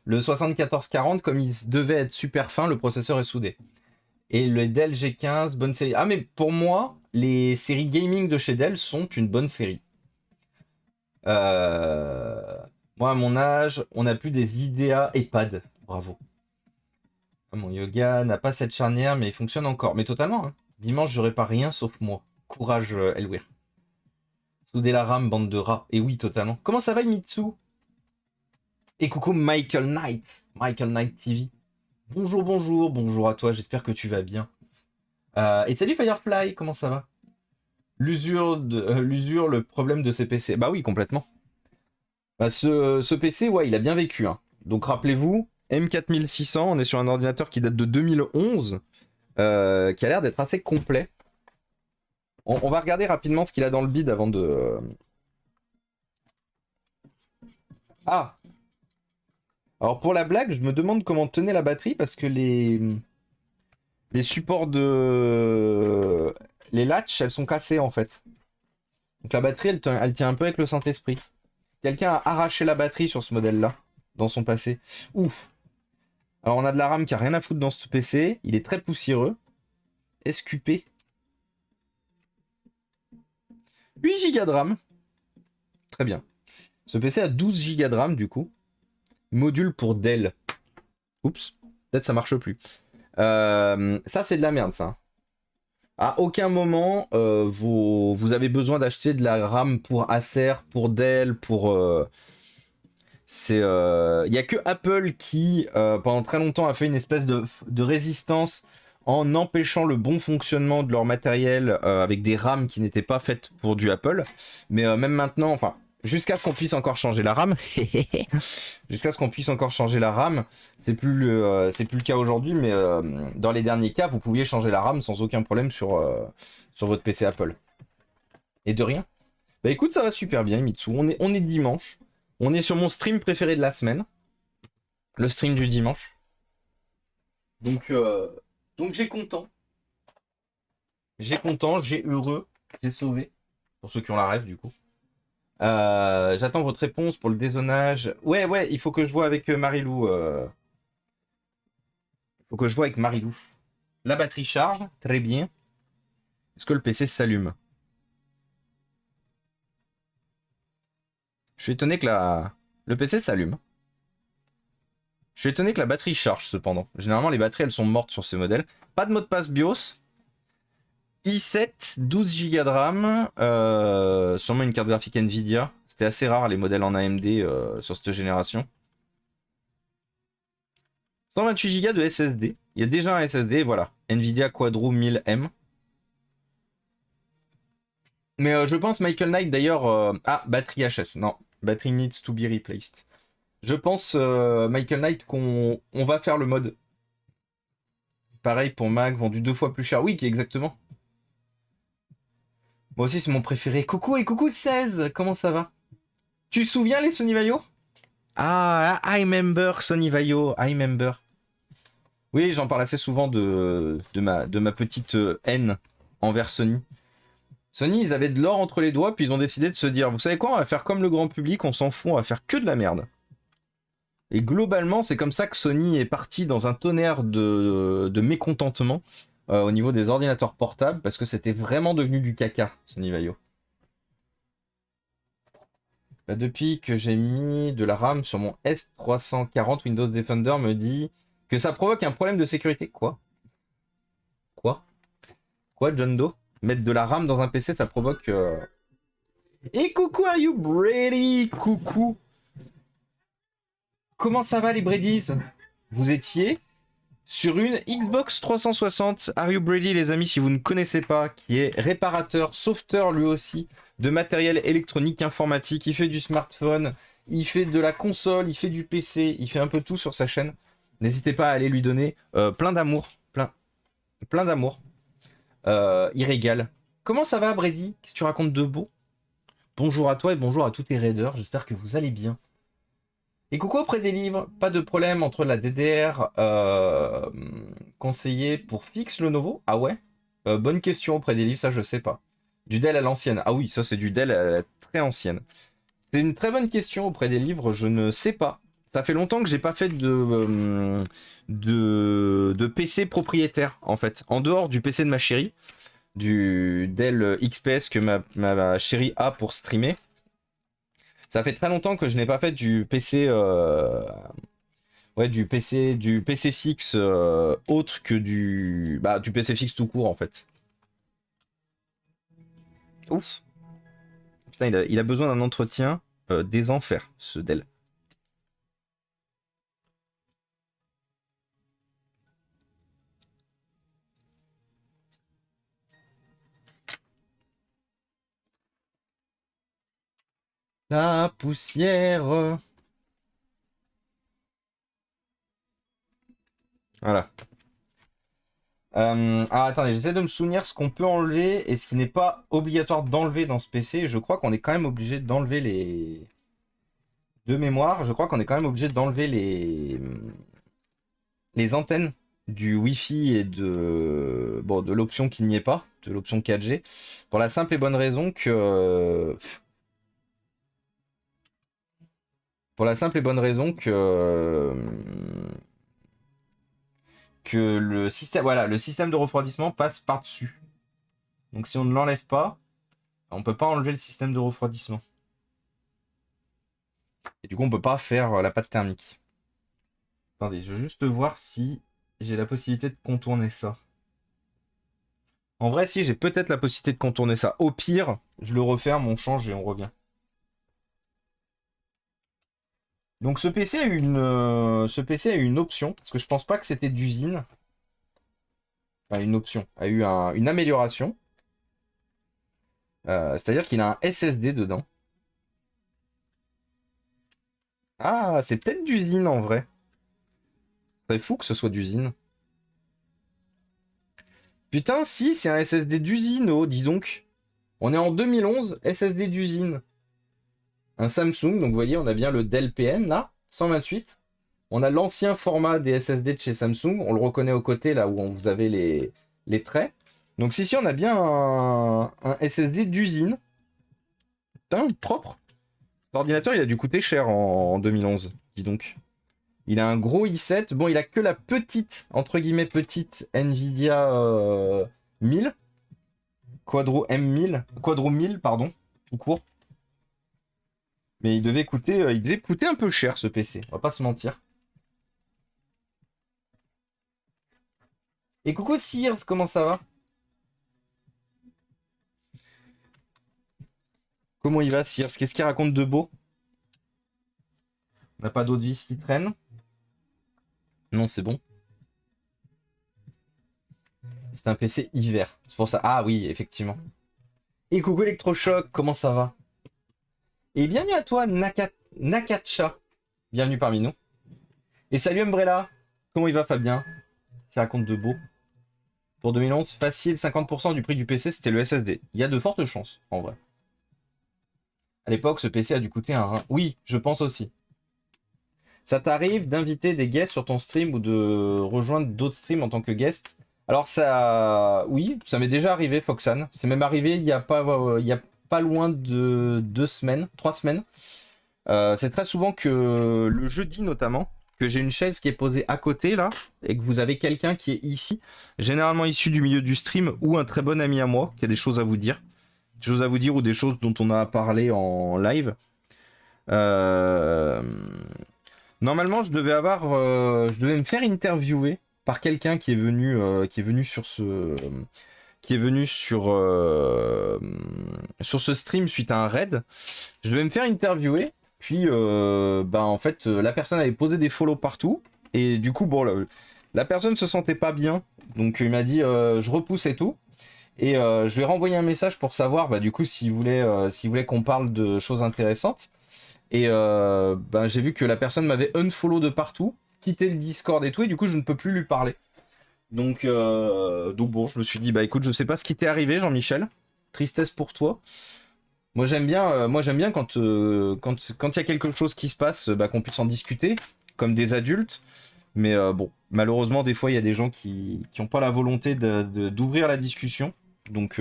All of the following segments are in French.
le 7440, comme il devait être super fin, le processeur est soudé. Et le Dell G15, bonne série. Ah, mais pour moi, les séries gaming de chez Dell sont une bonne série. Moi, à mon âge, on n'a plus des IDEA EHPAD. Bravo. Mon yoga n'a pas cette charnière, mais il fonctionne encore. Mais totalement. Hein. Dimanche, j'aurai pas rien sauf moi. Courage, Elwir. Souder la rame, bande de rats. Et oui, totalement. Comment ça va, Imitsu? Et coucou, Michael Knight. Michael Knight TV. Bonjour, bonjour. Bonjour à toi. J'espère que tu vas bien. Et salut, Firefly. Comment ça va? L'usure, le problème de ces PC. Bah oui, complètement. Bah, ce PC, ouais, il a bien vécu. Hein. Donc rappelez-vous, M4600, on est sur un ordinateur qui date de 2011, qui a l'air d'être assez complet. On va regarder rapidement ce qu'il a dans le bid avant de... Ah! Alors pour la blague, je me demande comment tenait la batterie, parce que les supports de... Les latches, elles sont cassées en fait. Donc la batterie, elle tient un peu avec le Saint-Esprit. Quelqu'un a arraché la batterie sur ce modèle-là, dans son passé. Ouf. Alors on a de la RAM qui a rien à foutre dans ce PC. Il est très poussiéreux. SQP. 8 Go de RAM. Très bien. Ce PC a 12 Go de RAM du coup. Module pour Dell. Oups. Peut-être ça marche plus. Ça c'est de la merde ça. À aucun moment vous avez besoin d'acheter de la RAM pour Acer, pour Dell, pour... Il n'y a que Apple qui, pendant très longtemps, a fait une espèce de résistance en empêchant le bon fonctionnement de leur matériel avec des RAM qui n'étaient pas faites pour du Apple. Mais même maintenant, enfin, jusqu'à ce qu'on puisse encore changer la RAM, jusqu'à ce qu'on puisse encore changer la RAM, c'est plus le cas aujourd'hui, mais dans les derniers cas, vous pouviez changer la RAM sans aucun problème sur votre PC Apple. Et de rien. Bah écoute, ça va super bien, Mitsu. On est dimanche. On est sur mon stream préféré de la semaine. Le stream du dimanche. Donc j'ai content. J'ai content, j'ai heureux, j'ai sauvé. Pour ceux qui ont la rêve, du coup. J'attends votre réponse pour le dézonage. Ouais, il faut que je vois avec Marilou. Il faut que je vois avec Marilou. La batterie charge, très bien. Est-ce que le PC s'allume? Je suis étonné que le PC s'allume. Je suis étonné que la batterie charge cependant. Généralement les batteries elles sont mortes sur ces modèles. Pas de mot de passe BIOS. i7, 12 Go de RAM. Sûrement une carte graphique Nvidia. C'était assez rare les modèles en AMD sur cette génération. 128 Go de SSD. Il y a déjà un SSD, voilà. Nvidia Quadro 1000M. Mais je pense Michael Knight d'ailleurs... Ah, batterie HS. Non, battery needs to be replaced. Je pense, Michael Knight, qu'on va faire le mode. Pareil pour Mac, vendu 2 fois plus cher. Oui, exactement. Moi aussi, c'est mon préféré. Coucou et coucou 16, comment ça va? Tu te souviens les Sony Vaio? Ah, I remember Sony Vaio, I remember. Oui, j'en parle assez souvent de ma petite haine envers Sony. Sony, ils avaient de l'or entre les doigts, puis ils ont décidé de se dire, vous savez quoi, on va faire comme le grand public, on s'en fout, on va faire que de la merde. Et globalement, c'est comme ça que Sony est parti dans un tonnerre de mécontentement au niveau des ordinateurs portables, parce que c'était vraiment devenu du caca, Sony Vaio. Bah, depuis que j'ai mis de la RAM sur mon S340, Windows Defender me dit que ça provoque un problème de sécurité. Quoi, John Doe? Mettre de la RAM dans un PC, ça provoque... Et coucou, are you Brady? Coucou. Comment ça va les Brady's? Vous étiez sur une Xbox 360. Are you Brady les amis, si vous ne connaissez pas, qui est réparateur, sauveteur lui aussi, de matériel électronique informatique. Il fait du smartphone, il fait de la console, il fait du PC, il fait un peu tout sur sa chaîne. N'hésitez pas à aller lui donner plein d'amour. Plein d'amour. Il régale. Comment ça va Brady? Qu'est-ce que tu racontes de beau? Bonjour à toi et bonjour à tous tes raiders, j'espère que vous allez bien. Et coucou auprès des livres, pas de problème entre la DDR conseillée pour fixe Lenovo? Ah ouais? Bonne question auprès des livres, ça je sais pas. Du Dell à l'ancienne. Ah oui, ça c'est du Dell à la très ancienne. C'est une très bonne question auprès des livres, je ne sais pas Ça fait longtemps que j'ai pas fait de PC propriétaire, en fait. En dehors du PC de ma chérie, du Dell XPS que ma chérie a pour streamer. Ça fait très longtemps que je n'ai pas fait du PC... Ouais, du PC fixe autre que du PC fixe tout court, en fait. Ouf. Putain, il a besoin d'un entretien des enfers, ce Dell. La poussière. Voilà. Attendez, j'essaie de me souvenir ce qu'on peut enlever et ce qui n'est pas obligatoire d'enlever dans ce PC. Je crois qu'on est quand même obligé d'enlever les... De mémoire, je crois qu'on est quand même obligé d'enlever les antennes du Wi-Fi et de l'option qui n'y est pas, de l'option 4G, pour la simple et bonne raison que... Pour la simple et bonne raison que le système, voilà, le système de refroidissement passe par-dessus. Donc si on ne l'enlève pas, on ne peut pas enlever le système de refroidissement. Et du coup, on ne peut pas faire la pâte thermique. Attendez, je veux juste voir si j'ai la possibilité de contourner ça. En vrai, si, j'ai peut-être la possibilité de contourner ça. Au pire, je le referme, on change et on revient. Donc ce PC a une option, parce que je pense pas que c'était d'usine. Enfin, une option, a eu une amélioration. C'est-à-dire qu'il a un SSD dedans. Ah, c'est peut-être d'usine en vrai. C'est fou que ce soit d'usine. Putain, si, c'est un SSD d'usine, oh, dis donc. On est en 2011, SSD d'usine. Un Samsung, donc vous voyez, on a bien le Dell PM là, 128. On a l'ancien format des SSD de chez Samsung, on le reconnaît aux côtés là où vous avez les traits. Donc si, on a bien un SSD d'usine. Putain, propre. Cet ordinateur, il a dû coûter cher en 2011, dis donc. Il a un gros i7. Bon, il a que la petite, entre guillemets, petite Nvidia 1000. Quadro M1000. Quadro 1000, pardon. Tout court. Mais il devait coûter un peu cher, ce PC. On va pas se mentir. Et coucou Sears, comment ça va? Comment il va, Sears? Qu'est-ce qu'il raconte de beau? On n'a pas d'eau de vis qui traîne? Non, c'est bon. C'est un PC hiver. C'est pour ça. Ah oui, effectivement. Et coucou Electrochoc, comment ça va? Et bienvenue à toi, Nakacha. Bienvenue parmi nous. Et salut Umbrella. Comment il va, Fabien? Qui raconte de beau? Pour 2011, facile, 50% du prix du PC, c'était le SSD. Il y a de fortes chances, en vrai. À l'époque, ce PC a dû coûter un rein. Oui, je pense aussi. Ça t'arrive d'inviter des guests sur ton stream ou de rejoindre d'autres streams en tant que guest? Alors ça... Oui, ça m'est déjà arrivé, Foxan. C'est même arrivé il y a pas loin de 2 semaines, 3 semaines. C'est très souvent que le jeudi notamment, que j'ai une chaise qui est posée à côté là, et que vous avez quelqu'un qui est ici, généralement issu du milieu du stream, ou un très bon ami à moi, qui a des choses à vous dire. Des choses à vous dire ou des choses dont on a parlé en live. Normalement, je devais me faire interviewer par quelqu'un qui est venu sur ce stream suite à un raid. Je devais me faire interviewer, puis en fait la personne avait posé des follow partout et du coup bon la personne se sentait pas bien, donc il m'a dit je repousse et tout. Et je lui ai renvoyé un message pour savoir du coup s'il voulait qu'on parle de choses intéressantes. Et j'ai vu que la personne m'avait unfollow de partout, quitté le Discord et tout, et du coup je ne peux plus lui parler. Donc bon, je me suis dit, écoute, je sais pas ce qui t'est arrivé, Jean-Michel. Tristesse pour toi. Moi j'aime bien quand il y a quelque chose qui se passe, qu'on puisse en discuter, comme des adultes. Mais bon, malheureusement, des fois, il y a des gens qui n'ont pas la volonté d'ouvrir la discussion. Donc,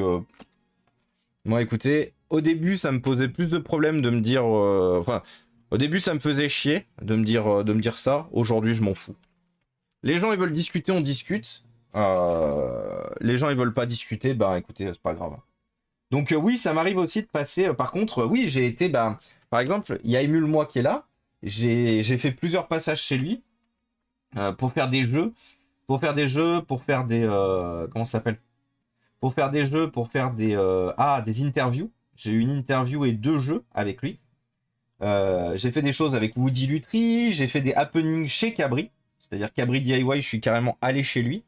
moi, écoutez, au début, ça me posait plus de problèmes de me dire... Au début, ça me faisait chier de me dire ça. Aujourd'hui, je m'en fous. Les gens, ils veulent discuter, on discute. Les gens, ils veulent pas discuter, bah écoutez, c'est pas grave. Donc oui, ça m'arrive aussi de passer. Par contre, oui, j'ai été, bah, par exemple, il y a Emule moi qui est là. J'ai fait plusieurs passages chez lui pour faire des jeux, pour faire des, comment ça s'appelle? Pour faire des jeux, pour faire des interviews. J'ai eu une interview et 2 jeux avec lui. J'ai fait des choses avec Woody Lutry, j'ai fait des happenings chez Cabri. C'est-à-dire Cabri DIY, je suis carrément allé chez lui.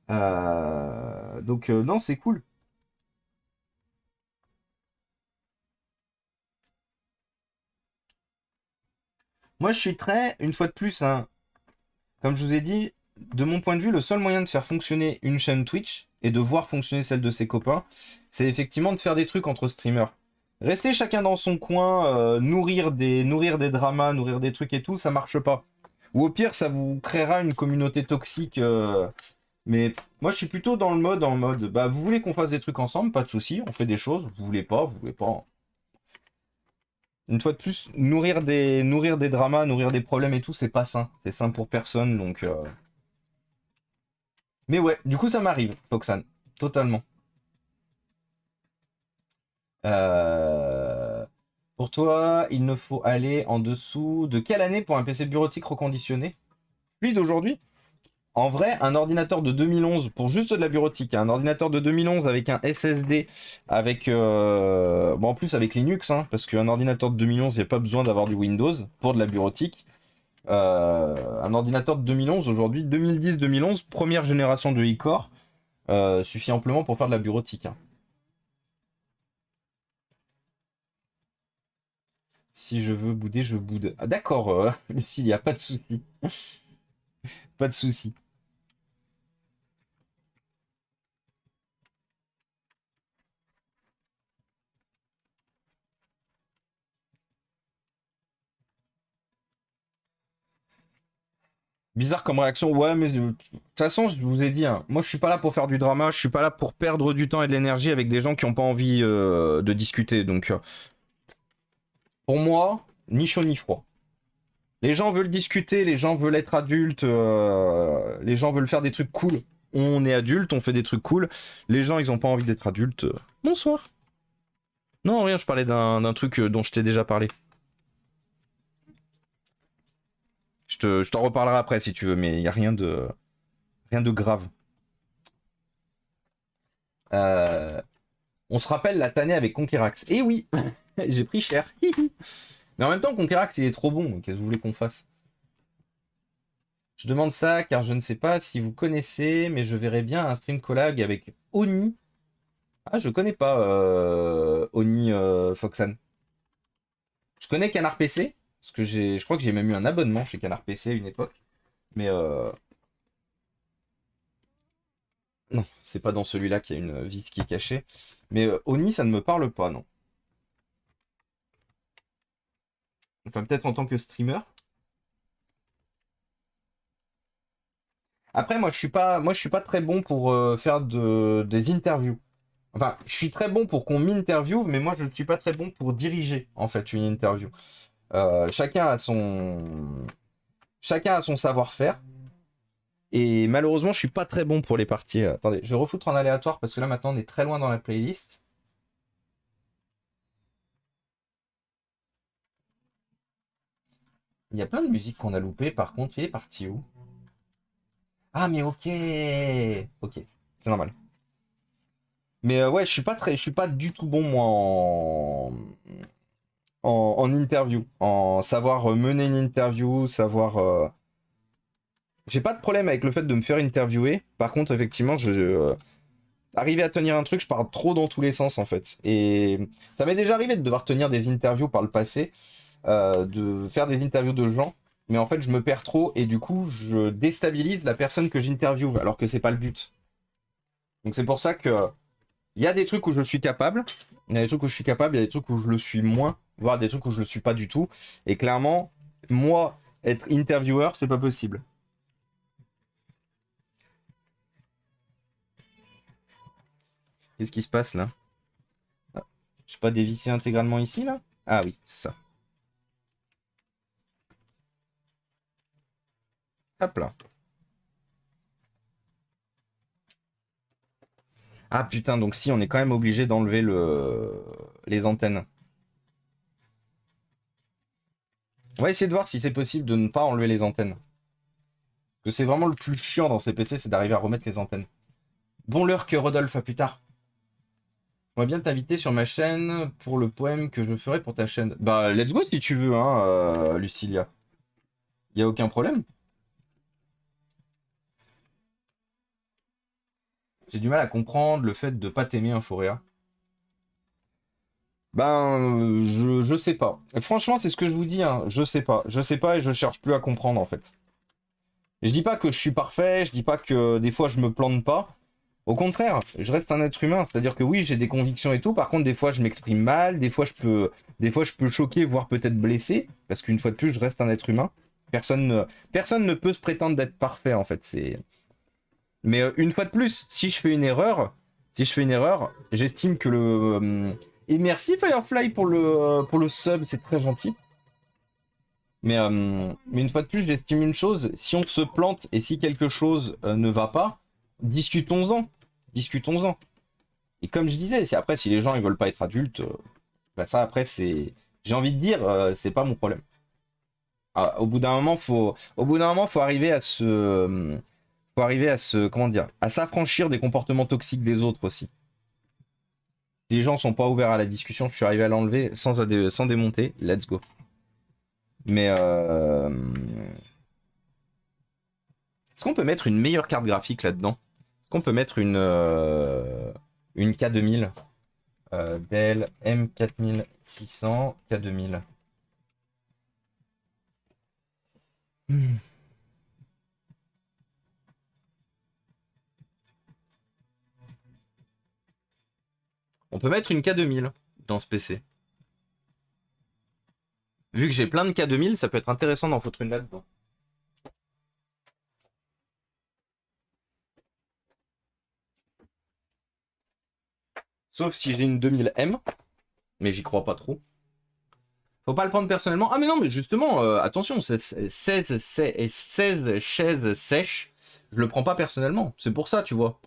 Donc non, c'est cool. Moi, je suis très, une fois de plus, hein, comme je vous ai dit, de mon point de vue, le seul moyen de faire fonctionner une chaîne Twitch et de voir fonctionner celle de ses copains, c'est effectivement de faire des trucs entre streamers. Rester chacun dans son coin, nourrir des dramas, nourrir des trucs et tout, ça marche pas. Ou au pire, ça vous créera une communauté toxique. Mais moi, je suis plutôt dans le mode, bah, vous voulez qu'on fasse des trucs ensemble, pas de souci, on fait des choses. Vous voulez pas. Une fois de plus, nourrir des dramas, nourrir des problèmes et tout, c'est pas sain. C'est sain pour personne, donc. Mais ouais, du coup, ça m'arrive, Foxan, totalement. Euh, Pour toi, il ne faut aller en dessous de quelle année pour un PC bureautique reconditionné? Celui d'aujourd'hui? En vrai, un ordinateur de 2011 pour juste de la bureautique, hein, un ordinateur de 2011 avec un SSD, avec bon en plus avec Linux, hein, parce qu'un ordinateur de 2011, il n'y a pas besoin d'avoir du Windows pour de la bureautique. Un ordinateur de 2011 aujourd'hui, 2010-2011, première génération de e-core, suffit amplement pour faire de la bureautique, hein. Si je veux bouder, je boude. Ah, d'accord, Lucille, il n'y a pas de souci. Pas de souci. Bizarre comme réaction, ouais, mais de toute façon, je vous ai dit, hein, moi je suis pas là pour faire du drama, je suis pas là pour perdre du temps et de l'énergie avec des gens qui ont pas envie de discuter. Donc, pour moi, ni chaud ni froid. Les gens veulent discuter, les gens veulent être adultes, les gens veulent faire des trucs cool. On est adulte, on fait des trucs cool. Les gens, ils ont pas envie d'être adultes. Bonsoir. Non, rien, je parlais d'un truc dont je t'ai déjà parlé. Je t'en reparlerai après si tu veux, mais il y a rien de grave. Euh, On se rappelle la tannée avec Conquerax. Eh oui, j'ai pris cher. Mais en même temps, Conquerax, il est trop bon. Qu'est-ce que vous voulez qu'on fasse? Je demande ça car je ne sais pas si vous connaissez, mais je verrais bien un stream collab avec Oni. Ah, je connais pas Oni Foxan. Je connais Canard PC, parce que je crois que j'ai même eu un abonnement chez Canard PC à une époque. Mais non, c'est pas dans celui-là qu'il y a une vis qui est cachée. Mais Oni, ça ne me parle pas, non. Enfin, peut-être en tant que streamer. Après, moi, je suis pas très bon pour faire des interviews. Enfin, je suis très bon pour qu'on m'interviewe, mais moi, je ne suis pas très bon pour diriger, en fait, une interview. Chacun a chacun a son savoir-faire. Et malheureusement, je suis pas très bon pour les parties. Attendez, je vais refoutre en aléatoire parce que là, maintenant, on est très loin dans la playlist. Il y a plein de musiques qu'on a loupées. Par contre, il est parti où? Ah, mais ok. Ok, c'est normal. Mais ouais, je suis pas du tout bon, moi, en interview, en savoir mener une interview, savoir. J'ai pas de problème avec le fait de me faire interviewer. Par contre, effectivement, arriver à tenir un truc, je pars trop dans tous les sens en fait. Et ça m'est déjà arrivé de devoir tenir des interviews par le passé, de faire des interviews de gens, mais en fait, je me perds trop et du coup, je déstabilise la personne que j'interviewe, alors que c'est pas le but. Donc c'est pour ça que il y a des trucs où je suis capable, il y a des trucs où je suis capable, il y a des trucs où je le suis moins, voire des trucs où je le suis pas du tout. Et clairement, moi, être intervieweur, c'est pas possible. Qu'est-ce qui se passe là? Ah, je suis pas dévissé intégralement ici là? Ah oui, c'est ça. Hop là. Ah putain, donc si, on est quand même obligé d'enlever les antennes. On va essayer de voir si c'est possible de ne pas enlever les antennes. Parce que c'est vraiment le plus chiant dans ces PC, c'est d'arriver à remettre les antennes. Bon l'heure que Rodolphe, à plus tard. J'aimerais bien t'inviter sur ma chaîne pour le poème que je ferai pour ta chaîne. Bah, let's go si tu veux, hein, Lucilia. Y a aucun problème. J'ai du mal à comprendre le fait de pas t'aimer, Inforéa. Ben, je sais pas. Franchement, c'est ce que je vous dis, hein. Je sais pas. Je sais pas et je cherche plus à comprendre, en fait. Je dis pas que je suis parfait, je dis pas que des fois je me plante pas. Au contraire, je reste un être humain, c'est-à-dire que oui, j'ai des convictions et tout. Par contre, des fois, je m'exprime mal, des fois, je peux choquer, voire peut-être blesser, parce qu'une fois de plus, je reste un être humain. Personne ne peut se prétendre d'être parfait, en fait. Mais une fois de plus, si je fais une erreur, j'estime que et merci Firefly pour le sub, c'est très gentil. Mais une fois de plus, j'estime une chose, si on se plante et si quelque chose ne va pas, discutons-en. Discutons-en. Et comme je disais, après, si les gens ils veulent pas être adultes, bah ça après c'est. J'ai envie de dire, c'est pas mon problème. Au bout d'un moment, faut arriver à comment dire, à s'affranchir des comportements toxiques des autres aussi. Les gens sont pas ouverts à la discussion, je suis arrivé à l'enlever sans démonter, let's go. Mais est-ce qu'on peut mettre une meilleure carte graphique là-dedans? Est-ce qu'on peut mettre une K2000 Dell M4600 K2000 On peut mettre une K2000 dans ce PC. Vu que j'ai plein de K2000, ça peut être intéressant d'en foutre une là-dedans. Sauf si j'ai une 2000M, mais j'y crois pas trop. Faut pas le prendre personnellement. Ah mais non, mais justement, attention, 16 chaises sèches, je le prends pas personnellement. C'est pour ça, tu vois.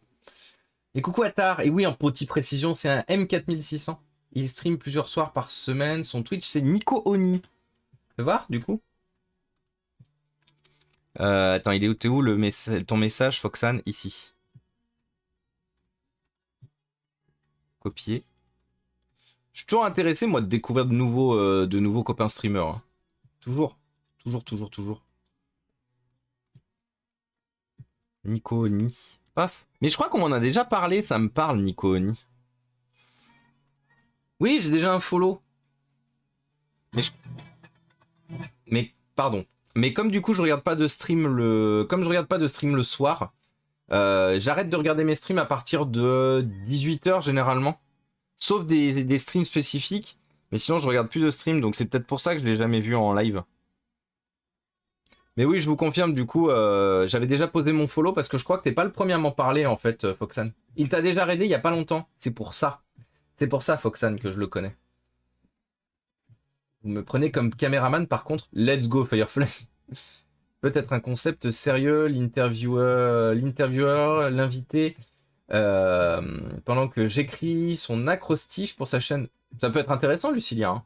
Et coucou Attar, et oui, en petite précision, c'est un M4600. Il stream plusieurs soirs par semaine. Son Twitch, c'est Nico Oni. Tu veux voir, du coup? Attends, il est où? T'es où ton message, Foxan? Ici. Copier. Je suis toujours intéressé, moi, de découvrir de nouveaux copains streamers. Hein. Toujours. Toujours. Nico Oni. Paf. Mais je crois qu'on m'en a déjà parlé, ça me parle, Nico Oni. Oui, j'ai déjà un follow. Mais pardon. Mais comme du coup je regarde pas de stream le soir, j'arrête de regarder mes streams à partir de 18h généralement. Sauf des streams spécifiques. Mais sinon je regarde plus de streams, donc c'est peut-être pour ça que je l'ai jamais vu en live. Mais oui, je vous confirme, du coup, j'avais déjà posé mon follow parce que je crois que t'es pas le premier à m'en parler en fait, Foxan. Il t'a déjà raidé il y a pas longtemps. C'est pour ça. C'est pour ça, Foxan, que je le connais. Vous me prenez comme caméraman, par contre, let's go Firefly. Peut-être un concept sérieux, l'intervieweur, l'invité, pendant que j'écris son acrostiche pour sa chaîne. Ça peut être intéressant, Lucilia. Hein.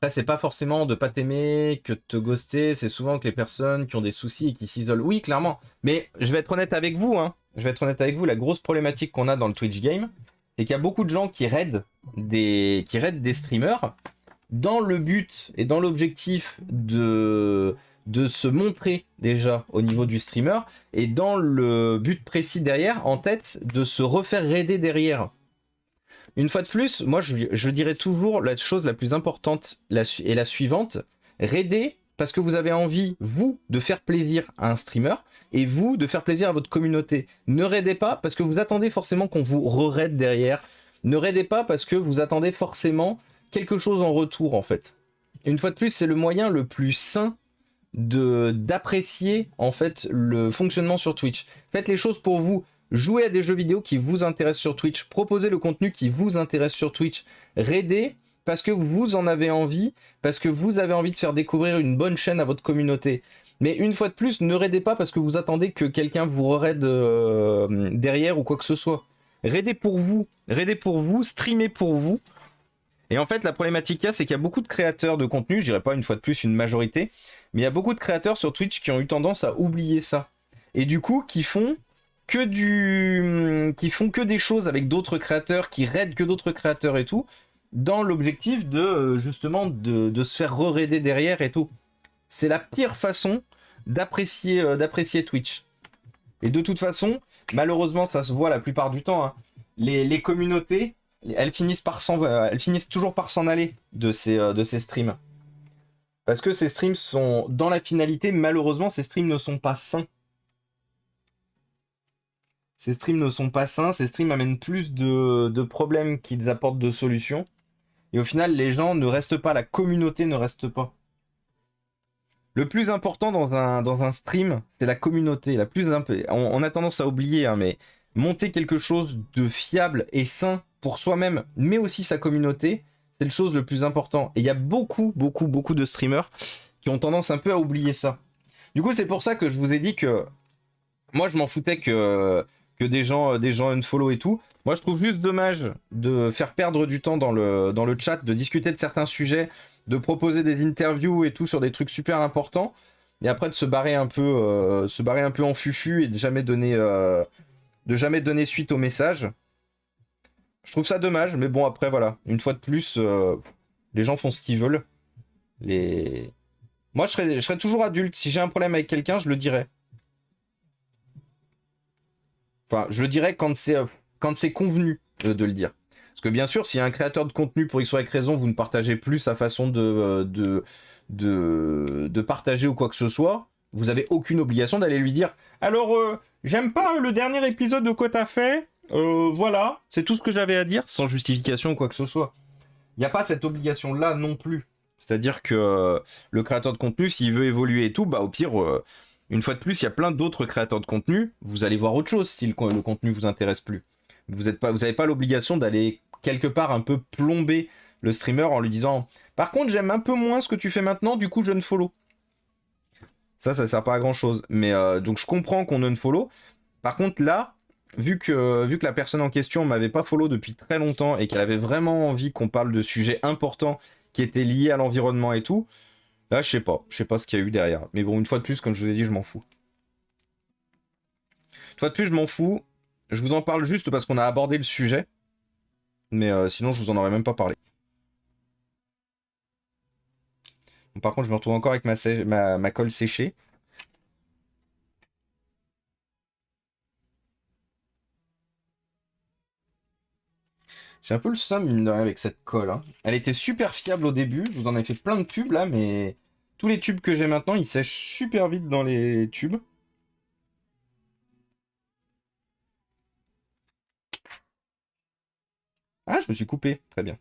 Après, c'est pas forcément de pas t'aimer que de te ghoster, c'est souvent que les personnes qui ont des soucis et qui s'isolent. Oui, clairement. Mais je vais être honnête avec vous, hein. Je vais être honnête avec vous, la grosse problématique qu'on a dans le Twitch game, c'est qu'il y a beaucoup de gens qui raident des streamers dans le but et dans l'objectif de se montrer déjà au niveau du streamer et dans le but précis derrière, en tête, de se refaire raider derrière. Une fois de plus, moi je dirais toujours la chose la plus importante est la suivante, raider parce que vous avez envie, vous, de faire plaisir à un streamer et vous, de faire plaisir à votre communauté. Ne raidez pas parce que vous attendez forcément qu'on vous re-raide derrière. Ne raidez pas parce que vous attendez forcément quelque chose en retour en fait. Une fois de plus, c'est le moyen le plus sain d'apprécier en fait le fonctionnement sur Twitch. Faites les choses pour vous. Jouez à des jeux vidéo qui vous intéressent sur Twitch. Proposez le contenu qui vous intéresse sur Twitch. Raidez parce que vous en avez envie, parce que vous avez envie de faire découvrir une bonne chaîne à votre communauté. Mais une fois de plus, ne raidez pas parce que vous attendez que quelqu'un vous raide derrière ou quoi que ce soit. Raidez pour vous, streamez pour vous. Et en fait, la problématique c'est qu'il y a beaucoup de créateurs de contenu, je dirais pas une fois de plus une majorité, mais il y a beaucoup de créateurs sur Twitch qui ont eu tendance à oublier ça. Et du coup, qui font que des choses avec d'autres créateurs, qui raident que d'autres créateurs et tout, dans l'objectif de justement de se faire re-raider derrière et tout. C'est la pire façon d'apprécier Twitch. Et de toute façon, malheureusement, ça se voit la plupart du temps, hein, les communautés, elles finissent toujours par s'en aller de ces streams. Parce que ces streams sont, dans la finalité, malheureusement, ces streams ne sont pas sains. Ces streams ne sont pas sains, ces streams amènent plus de problèmes qu'ils apportent de solutions. Et au final, les gens ne restent pas, la communauté ne reste pas. Le plus important dans un stream, c'est la communauté. On a tendance à oublier, hein, mais monter quelque chose de fiable et sain pour soi-même, mais aussi sa communauté, c'est le chose le plus important. Et il y a beaucoup de streamers qui ont tendance un peu à oublier ça. Du coup, c'est pour ça que je vous ai dit que moi, je m'en foutais que des gens unfollow et tout. Moi, je trouve juste dommage de faire perdre du temps dans le chat, de discuter de certains sujets, de proposer des interviews et tout sur des trucs super importants, et après de se barrer un peu en fufu et de jamais donner suite au message. Je trouve ça dommage, mais bon, après, voilà. Une fois de plus, les gens font ce qu'ils veulent. Moi, je serais toujours adulte. Si j'ai un problème avec quelqu'un, je le dirais. Enfin, je le dirais quand c'est convenu de le dire. Parce que bien sûr, s'il y a un créateur de contenu pour X ou Y raison, vous ne partagez plus sa façon de partager ou quoi que ce soit, vous n'avez aucune obligation d'aller lui dire « Alors, j'aime pas le dernier épisode de quoi t'as fait, voilà, c'est tout ce que j'avais à dire, sans justification ou quoi que ce soit. » Il n'y a pas cette obligation-là non plus. C'est-à-dire que le créateur de contenu, s'il veut évoluer et tout, bah au pire, une fois de plus, il y a plein d'autres créateurs de contenu. Vous allez voir autre chose si le contenu vous intéresse plus. Vous n'avez pas l'obligation d'aller quelque part un peu plomber le streamer en lui disant « Par contre, j'aime un peu moins ce que tu fais maintenant, du coup, je unfollow. » Ça sert pas à grand-chose. Mais donc, je comprends qu'on unfollow. Par contre, là, vu que la personne en question m'avait pas follow depuis très longtemps et qu'elle avait vraiment envie qu'on parle de sujets importants qui étaient liés à l'environnement et tout, là, je sais pas ce qu'il y a eu derrière. Mais bon, une fois de plus, comme je vous ai dit, je m'en fous. Une fois de plus, je m'en fous. Je vous en parle juste parce qu'on a abordé le sujet. Mais sinon, je vous en aurais même pas parlé. Bon, par contre, je me retrouve encore avec ma colle séchée. J'ai un peu le seum, mine de rien, avec cette colle, hein. Elle était super fiable au début. Je vous en ai fait plein de tubes, là, mais tous les tubes que j'ai maintenant, ils sèchent super vite dans les tubes. Ah, je me suis coupé. Très bien.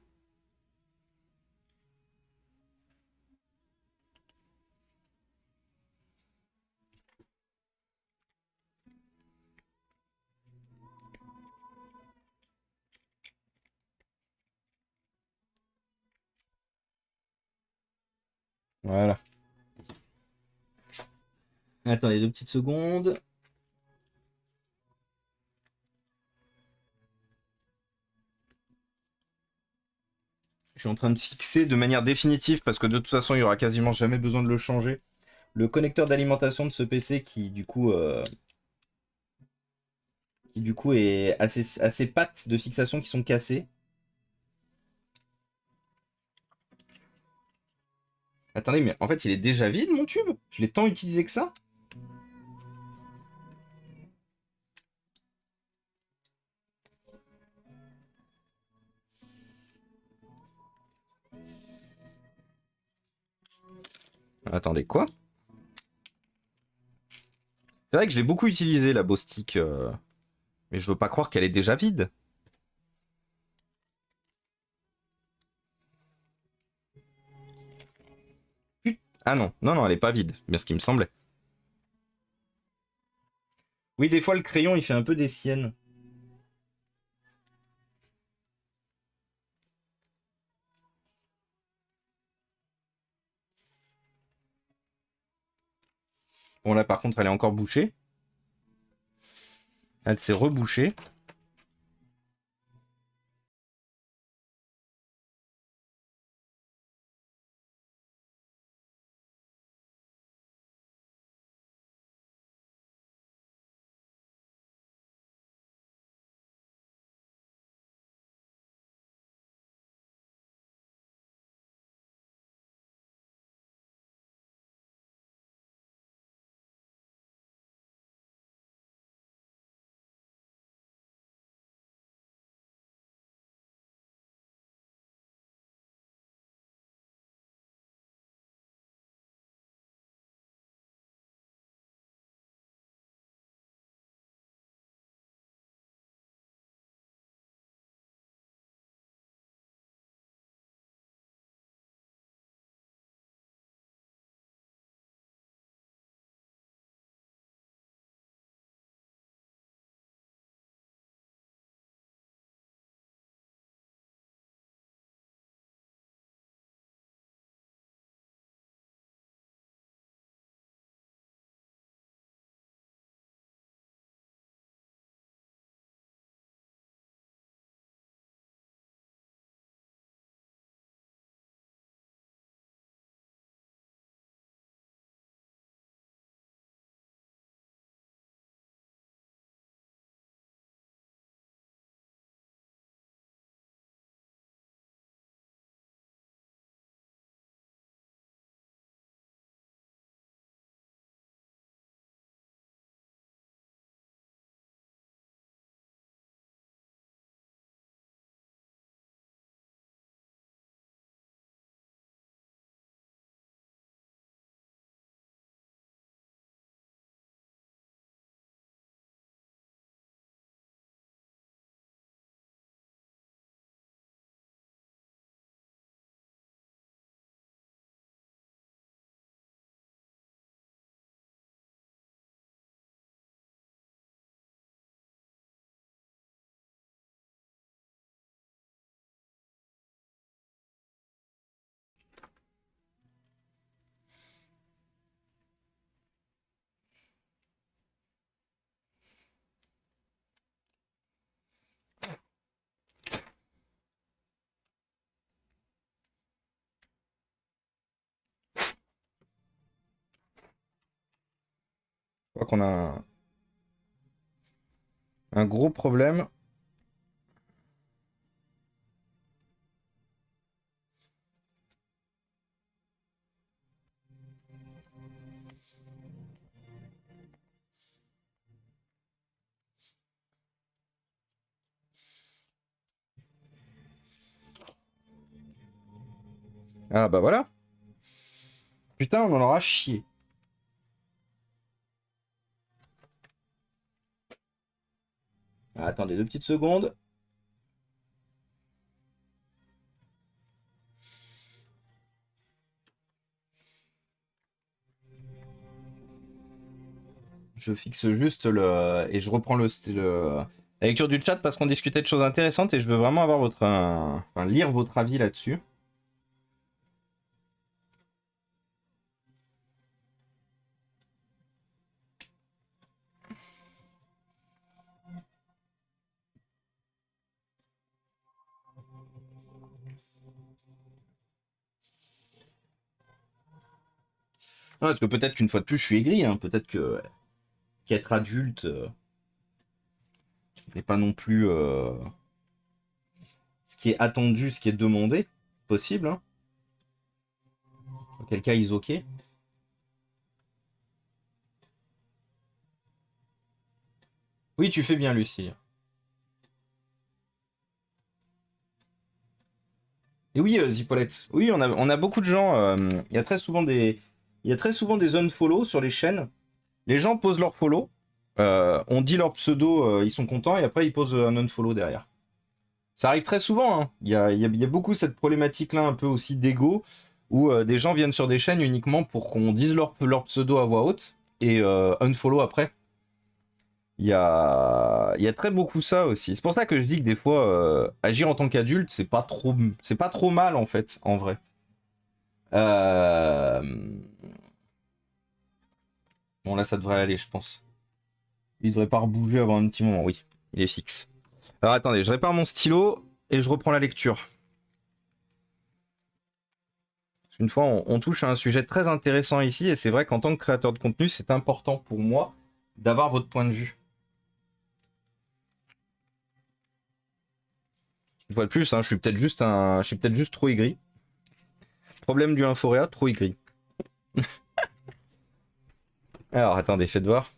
Voilà. Attendez 2 petites secondes. Je suis en train de fixer de manière définitive, parce que de toute façon, il n'y aura quasiment jamais besoin de le changer, le connecteur d'alimentation de ce PC qui, du coup, a ses pattes de fixation qui sont cassées. Attendez, mais en fait, il est déjà vide, mon tube? Je l'ai tant utilisé que ça? Attendez, quoi? C'est vrai que je l'ai beaucoup utilisé, la Bostik, mais je veux pas croire qu'elle est déjà vide. Ah non, non, elle est pas vide, bien ce qui me semblait. Oui, des fois, le crayon, il fait un peu des siennes. Bon, là, par contre, elle est encore bouchée. Elle s'est rebouchée. Je crois qu'on a un gros problème. Ah bah voilà. Putain, on en aura chié. Ah, attendez 2 petites secondes. Je fixe juste le... Et je reprends la lecture du chat parce qu'on discutait de choses intéressantes et je veux vraiment avoir votre... Enfin, lire votre avis là-dessus. Non, parce que peut-être qu'une fois de plus, je suis aigri. Hein. Peut-être que qu'être adulte n'est pas non plus ce qui est attendu, ce qui est demandé. Possible, hein. Dans quel cas, ils ok. Oui, tu fais bien, Lucie. Et oui, Zipolette. Oui, on a beaucoup de gens. Il y a très souvent des... Il y a très souvent des unfollow sur les chaînes. Les gens posent leur follow. On dit leur pseudo, ils sont contents, et après ils posent un unfollow derrière. Ça arrive très souvent, hein. Il y a beaucoup cette problématique-là, un peu aussi d'ego, où des gens viennent sur des chaînes uniquement pour qu'on dise leur pseudo à voix haute, et unfollow après. Il y a très beaucoup ça aussi. C'est pour ça que je dis que des fois, agir en tant qu'adulte, c'est pas trop mal en fait, en vrai. Euh... Bon, là, ça devrait aller, je pense. Il devrait pas rebouger avant un petit moment. Oui, il est fixe. Alors, attendez, je répare mon stylo et je reprends la lecture. Une fois, on touche à un sujet très intéressant ici, et c'est vrai qu'en tant que créateur de contenu, c'est important pour moi d'avoir votre point de vue. Une fois de plus, hein, je suis peut-être juste trop aigri. Problème du Inforéa, trop aigri. Alors, attendez, faites voir.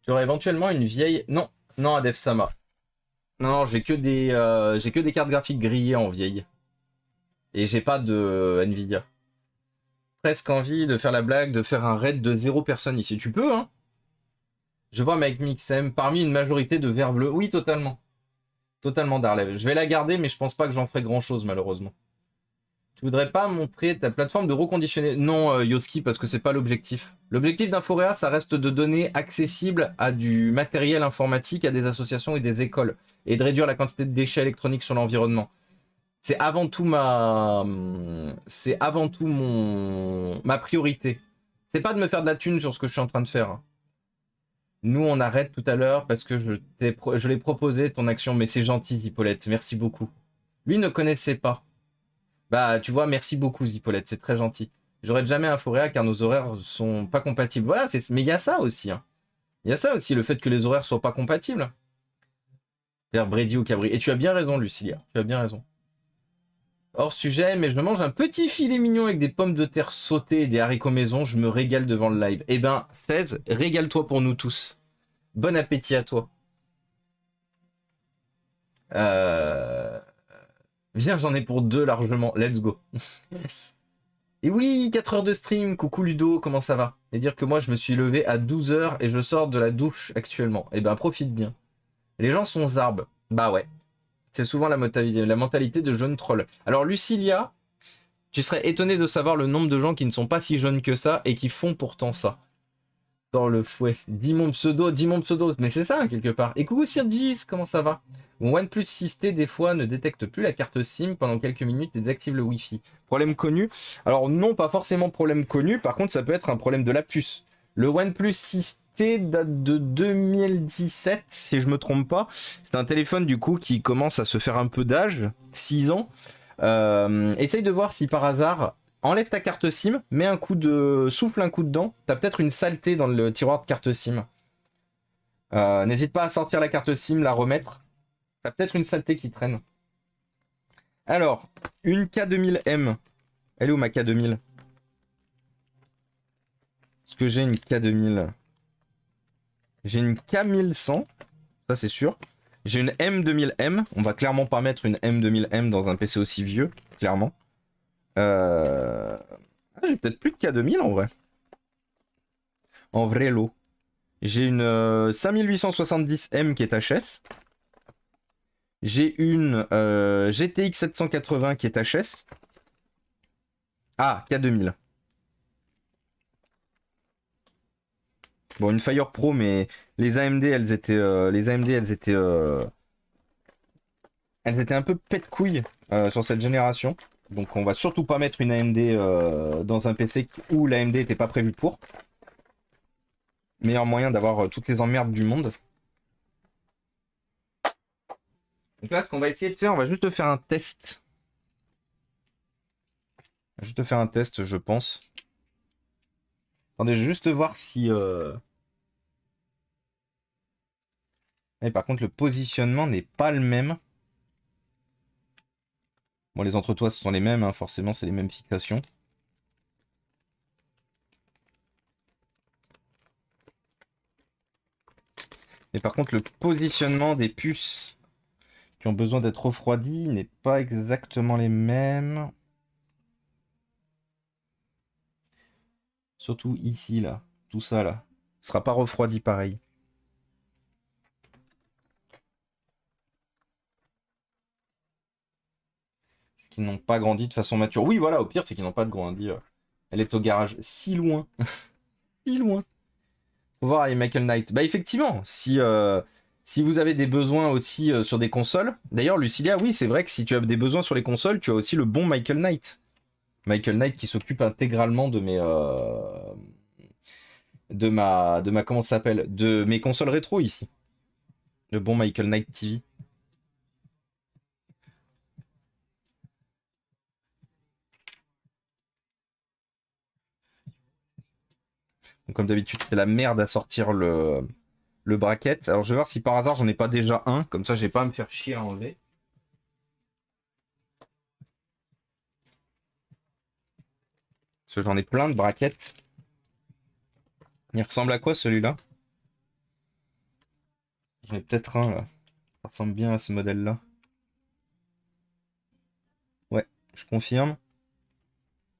J'aurais éventuellement une vieille... Non, non, Adef Sama. Non, j'ai que des cartes graphiques grillées en vieille. Et j'ai pas de Nvidia. Presque envie de faire la blague, de faire un raid de 0 personnes ici. Tu peux, hein? Je vois Mike Mixem parmi une majorité de verts bleus. Oui, totalement. Totalement, Darlev. Je vais la garder, mais je pense pas que j'en ferai grand-chose, malheureusement. Tu voudrais pas montrer ta plateforme de reconditionner? Non, Yoski, parce que c'est pas l'objectif. L'objectif d'Inforea, ça reste de donner accessible à du matériel informatique à des associations et des écoles, et de réduire la quantité de déchets électroniques sur l'environnement. C'est avant tout ma priorité. C'est pas de me faire de la thune sur ce que je suis en train de faire. Nous, on arrête tout à l'heure parce que je l'ai proposé ton action, mais c'est gentil, Zippolette. Merci beaucoup. Lui ne connaissait pas. Bah, tu vois, merci beaucoup, Zippolette, c'est très gentil. J'aurais jamais un Foréa car nos horaires sont pas compatibles. Voilà, mais il y a ça aussi. Hein. Il y a ça aussi, le fait que les horaires soient pas compatibles. Vers Brady ou Cabri. Et tu as bien raison, Lucilia. Tu as bien raison. Hors sujet, mais je me mange un petit filet mignon avec des pommes de terre sautées et des haricots maison. Je me régale devant le live. Eh ben, 16, régale-toi pour nous tous. Bon appétit à toi. Viens, j'en ai pour 2 largement. Let's go. Et oui, 4 heures de stream. Coucou Ludo, comment ça va? Et dire que moi, je me suis levé à 12 heures et je sors de la douche actuellement. Eh ben, profite bien. Les gens sont zarbes. Bah ouais. C'est souvent la mentalité de jeune troll. Alors, Lucilia, tu serais étonné de savoir le nombre de gens qui ne sont pas si jeunes que ça et qui font pourtant ça. Dans le fouet. Dis mon pseudo. Mais c'est ça, quelque part. Et coucou Sirgis, comment ça va? Mon OnePlus 6T, des fois, ne détecte plus la carte SIM pendant quelques minutes et désactive le Wi-Fi. Problème connu? Alors non, pas forcément problème connu. Par contre, ça peut être un problème de la puce. Le OnePlus 6T date de 2017, si je me trompe pas. C'est un téléphone, du coup, qui commence à se faire un peu d'âge. 6 ans. Essaye de voir si par hasard... Enlève ta carte SIM, mets un coup de... souffle un coup dedans. T'as peut-être une saleté dans le tiroir de carte SIM. N'hésite pas à sortir la carte SIM, la remettre. T'as peut-être une saleté qui traîne. Alors, une K2000M. Elle est où ma K2000? Est-ce que j'ai une K2000? J'ai une K1100. Ça, c'est sûr. J'ai une M2000M. On va clairement pas mettre une M2000M dans un PC aussi vieux. Clairement. J'ai peut-être plus de K2000 en vrai. En vrai lot. J'ai une 5870M qui est HS. J'ai une GTX 780 qui est HS. Ah, K2000. Bon, une Fire Pro, mais les AMD, elles étaient un peu pète-couilles sur cette génération. Donc on va surtout pas mettre une AMD dans un PC où l'AMD n'était pas prévu pour. Meilleur moyen d'avoir toutes les emmerdes du monde. Donc là, ce qu'on va essayer de faire, on va juste faire un test. On va juste faire un test, je pense. Attendez, je vais juste voir si... Et par contre, le positionnement n'est pas le même. Bon, les entretoits, ce sont les mêmes, hein, forcément, c'est les mêmes fixations. Mais par contre, le positionnement des puces qui ont besoin d'être refroidies n'est pas exactement les mêmes. Surtout ici, là. Tout ça, là. Ce sera pas refroidi pareil. Qui n'ont pas grandi de façon mature. Oui, voilà, au pire, c'est qu'ils n'ont pas grandi. Elle est au garage. Si loin. Si loin. Faut voir les Michael Knight. Bah, effectivement, si vous avez des besoins aussi sur des consoles. D'ailleurs, Lucilia, oui, c'est vrai que si tu as des besoins sur les consoles, tu as aussi le bon Michael Knight. Michael Knight qui s'occupe intégralement de mes de ma comment ça s'appelle, de mes consoles rétro ici. Le bon Michael Knight TV. Donc, comme d'habitude, c'est la merde à sortir le bracket. Alors je vais voir si par hasard j'en ai pas déjà un, comme ça j'ai pas à me faire chier à enlever. Parce que j'en ai plein de brackets. Il ressemble à quoi celui-là? J'en ai peut-être un là. Ça ressemble bien à ce modèle-là. Ouais, je confirme.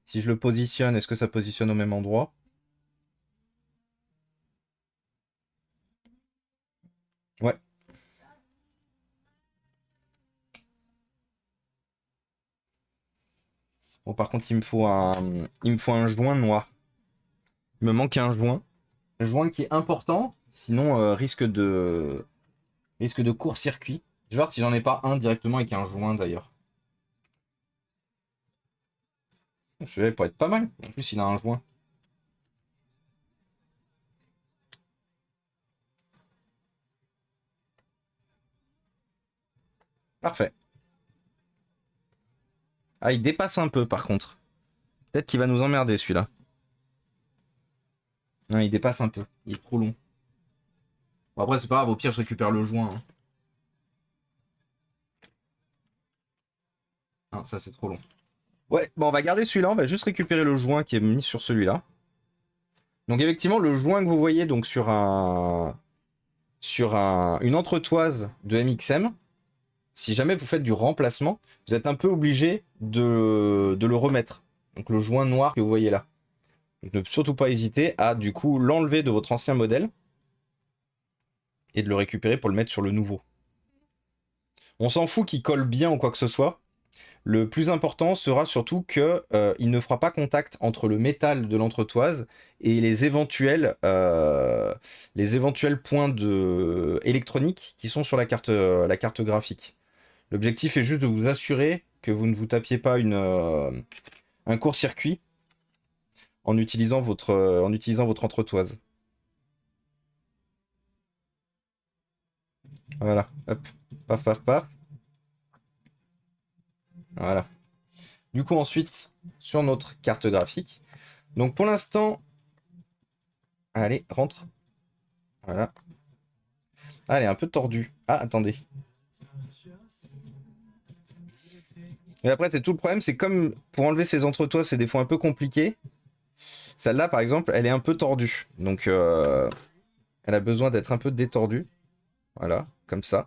Si je le positionne, est-ce que ça positionne au même endroit? Ouais. Bon, par contre, il me faut un joint noir. Il me manque un joint. Un joint qui est important, sinon risque de court-circuit. Je vais voir si j'en ai pas un directement avec un joint d'ailleurs. Celui-là il pourrait être pas mal. En plus, il a un joint. Parfait. Ah, il dépasse un peu par contre. Peut-être qu'il va nous emmerder celui-là. Non, il dépasse un peu. Il est trop long. Bon, après, c'est pas grave. Au pire, je récupère le joint, hein. Ah, ça, c'est trop long. Ouais, bon, on va garder celui-là. On va juste récupérer le joint qui est mis sur celui-là. Donc, effectivement, le joint que vous voyez donc une entretoise de MXM, si jamais vous faites du remplacement, vous êtes un peu obligé de le remettre. Donc, le joint noir que vous voyez là. Donc, ne surtout pas hésiter à, du coup, l'enlever de votre ancien modèle et de le récupérer pour le mettre sur le nouveau. On s'en fout qu'il colle bien ou quoi que ce soit. Le plus important sera surtout qu'il ne fera pas contact entre le métal de l'entretoise et les éventuels points électroniques qui sont sur la carte graphique. L'objectif est juste de vous assurer que vous ne vous tapiez pas un court-circuit en utilisant votre entretoise. Voilà, hop, paf, paf, paf. Voilà. Du coup, ensuite, sur notre carte graphique. Donc, pour l'instant, allez, rentre. Voilà. Ah, elle est un peu tordue. Ah, attendez. Et après, c'est tout le problème, c'est comme pour enlever ces entretoits, c'est des fois un peu compliqué. Celle-là, par exemple, elle est un peu tordue. Donc, elle a besoin d'être un peu détordue. Voilà, comme ça.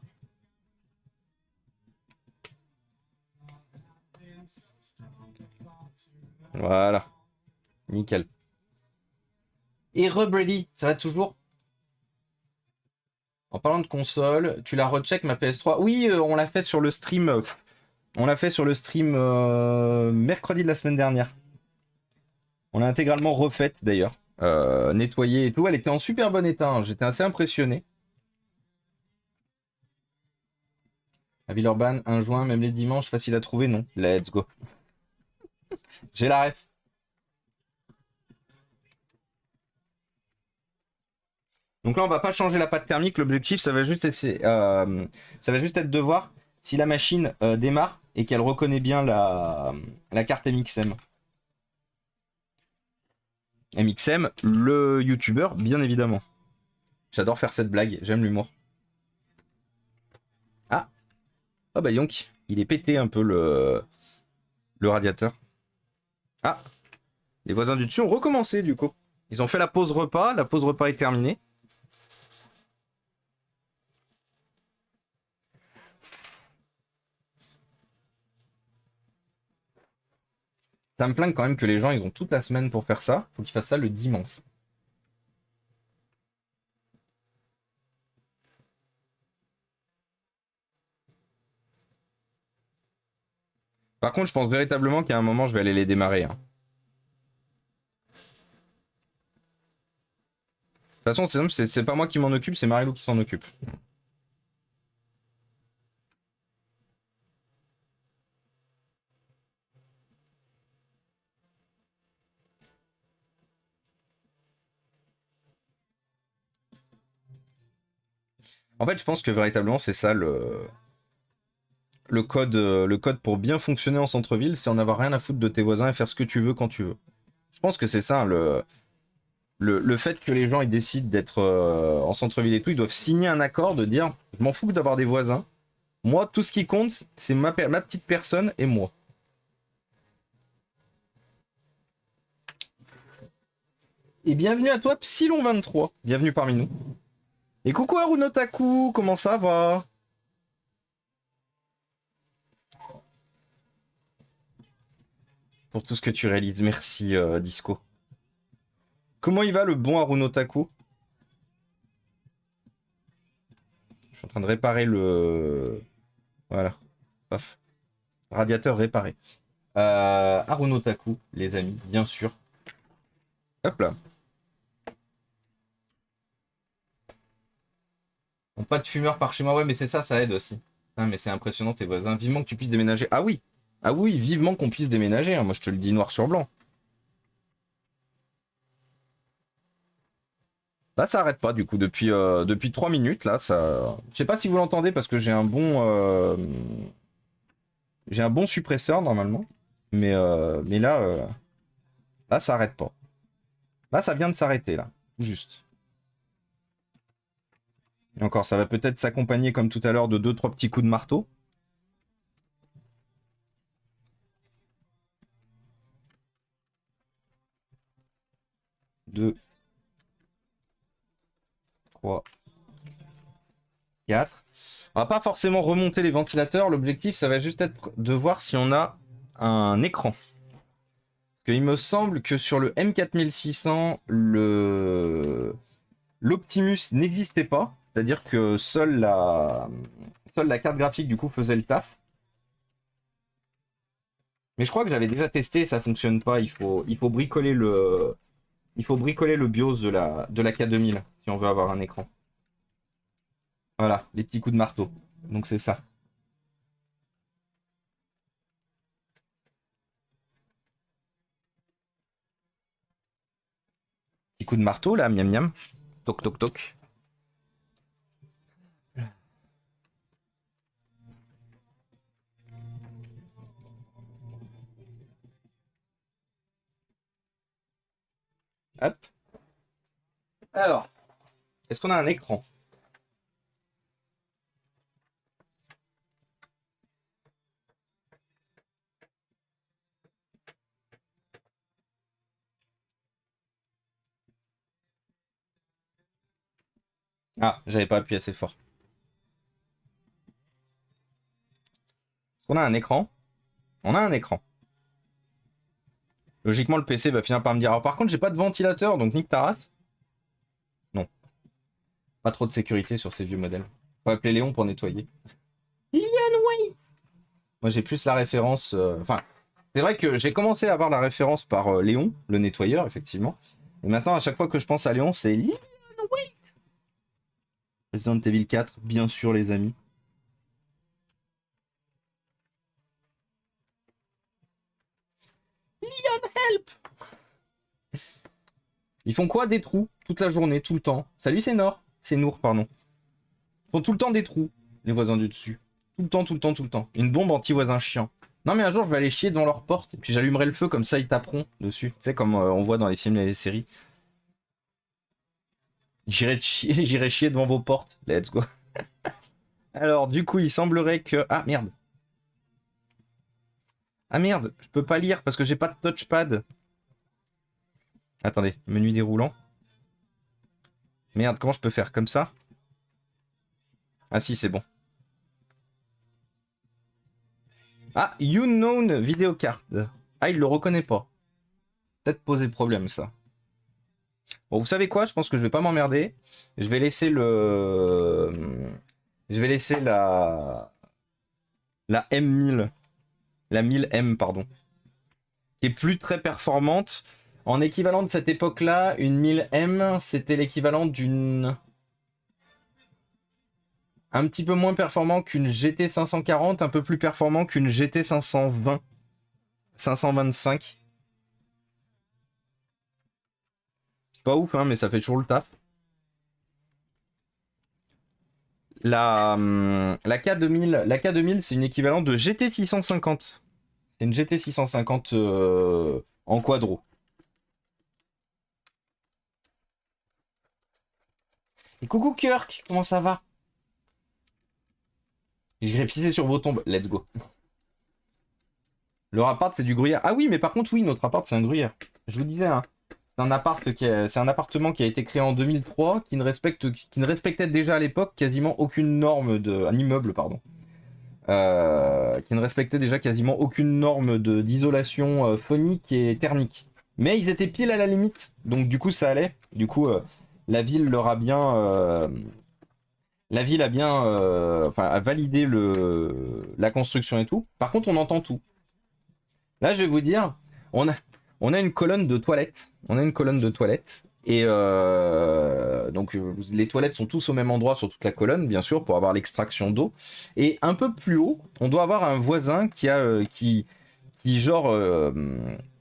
Voilà. Nickel. Et Rebrady, ça va toujours? En parlant de console, tu la recheck ma PS3? Oui, on l'a fait sur le stream. On l'a fait sur le stream mercredi de la semaine dernière. On l'a intégralement refaite d'ailleurs. Nettoyée et tout. Elle était en super bon état, hein. J'étais assez impressionné. À Villeurbanne, un juin, même les dimanches, facile à trouver, non. Let's go. J'ai la ref. Donc là, on va pas changer la pâte thermique. L'objectif, ça va juste être de voir si la machine démarre et qu'elle reconnaît bien la carte MXM. MXM, le youtubeur, bien évidemment. J'adore faire cette blague, j'aime l'humour. Ah, oh bah Yonk, il est pété un peu le radiateur. Ah, les voisins du dessus ont recommencé du coup. Ils ont fait la pause repas est terminée. Ça me plaint quand même que les gens, ils ont toute la semaine pour faire ça. Faut qu'ils fassent ça le dimanche. Par contre, je pense véritablement qu'à un moment, je vais aller les démarrer, hein. De toute façon, c'est simple, c'est pas moi qui m'en occupe, c'est Marilou qui s'en occupe. En fait, je pense que véritablement, c'est ça le code pour bien fonctionner en centre-ville, c'est en avoir rien à foutre de tes voisins et faire ce que tu veux quand tu veux. Je pense que c'est ça, le fait que les gens ils décident d'être en centre-ville et tout, ils doivent signer un accord de dire je m'en fous d'avoir des voisins. Moi, tout ce qui compte, c'est ma petite personne et moi. Et bienvenue à toi, Psylon23. Bienvenue parmi nous. Et coucou Harunotaku, comment ça va? Pour tout ce que tu réalises, merci Disco. Comment il va le bon Harunotaku? Je suis en train de réparer le... Voilà. Paf. Radiateur réparé. Harunotaku, les amis, bien sûr. Hop là. Bon, pas de fumeur par chez moi, ouais, mais c'est ça, ça aide aussi. Ah, mais c'est impressionnant tes voisins. Vivement que tu puisses déménager. Ah oui! Ah oui, vivement qu'on puisse déménager, hein. Moi je te le dis noir sur blanc. Là, ça arrête pas du coup depuis 3 minutes. Là, ça. Je sais pas si vous l'entendez parce que j'ai un bon suppresseur normalement. Mais là, là, ça arrête pas. Là, ça vient de s'arrêter là. Tout juste. Et encore, ça va peut-être s'accompagner comme tout à l'heure de 2-3 petits coups de marteau. Deux, 3, 4. On va pas forcément remonter les ventilateurs. L'objectif, ça va juste être de voir si on a un écran. Parce qu'il me semble que sur le M4600, l'Optimus n'existait pas. C'est-à-dire que seule la carte graphique du coup faisait le taf. Mais je crois que j'avais déjà testé et ça fonctionne pas. Il faut bricoler le BIOS de la K2000 si on veut avoir un écran. Voilà, les petits coups de marteau. Donc c'est ça. Petit coup de marteau là, miam miam. Toc toc toc. Hop. Alors, est-ce qu'on a un écran? Ah, j'avais pas appuyé assez fort. Est-ce qu'on a un écran? On a un écran. Logiquement, le PC va finir par me dire. Alors, par contre, j'ai pas de ventilateur, donc nique ta race. Non. Pas trop de sécurité sur ces vieux modèles. Faut appeler Léon pour nettoyer. Lilian White. Moi, j'ai plus la référence. Enfin, c'est vrai que j'ai commencé à avoir la référence par Léon, le nettoyeur, effectivement. Et maintenant, à chaque fois que je pense à Léon, c'est Lilian White. Resident Evil 4, bien sûr, les amis. Lilian Help. Ils font quoi? Des trous toute la journée, tout le temps. Salut, c'est Nord. C'est Nour, pardon. Ils font tout le temps des trous, les voisins du dessus. Tout le temps, tout le temps, tout le temps. Une bombe anti-voisin chiant. Non mais un jour je vais aller chier devant leur porte et puis j'allumerai le feu comme ça ils taperont dessus. Tu sais comme on voit dans les films et les séries. J'irai chier devant vos portes. Let's go. Alors du coup il semblerait que... Ah merde. Ah merde, je peux pas lire parce que j'ai pas de touchpad. Attendez, menu déroulant. Merde, comment je peux faire? Comme ça? Ah si, c'est bon. Ah, Unknown Video Card. Ah, il le reconnaît pas. Peut-être poser problème, ça. Bon, vous savez quoi? Je pense que je vais pas m'emmerder. Je vais laisser le... Je vais laisser la M1000. La 1000M, pardon. Qui est plus très performante. En équivalent de cette époque-là, une 1000M, c'était l'équivalent d'une... Un petit peu moins performant qu'une GT 540, un peu plus performant qu'une GT 520. 525. C'est pas ouf, hein, mais ça fait toujours le taf. La K2000, c'est une équivalent de GT 650. C'est une GT 650 en quadro. Et coucou Kirk, comment ça va? J'irai pisser sur vos tombes, let's go. Le appart, c'est du gruyère. Ah oui, mais par contre, oui, notre appart, c'est un gruyère. Je vous disais, hein, c'est un appartement qui a été créé en 2003, qui ne respectait déjà à l'époque quasiment aucune norme de... Un immeuble, pardon. Qui ne respectait déjà quasiment aucune norme d'isolation phonique et thermique. Mais ils étaient pile à la limite, donc du coup, ça allait. Du coup, la ville leur a bien... la ville a bien... enfin, a validé la construction et tout. Par contre, on entend tout. Là, je vais vous dire, on a une colonne de toilettes. On a une colonne de toilettes. Et donc, les toilettes sont tous au même endroit sur toute la colonne, bien sûr, pour avoir l'extraction d'eau. Et un peu plus haut, on doit avoir un voisin qui genre,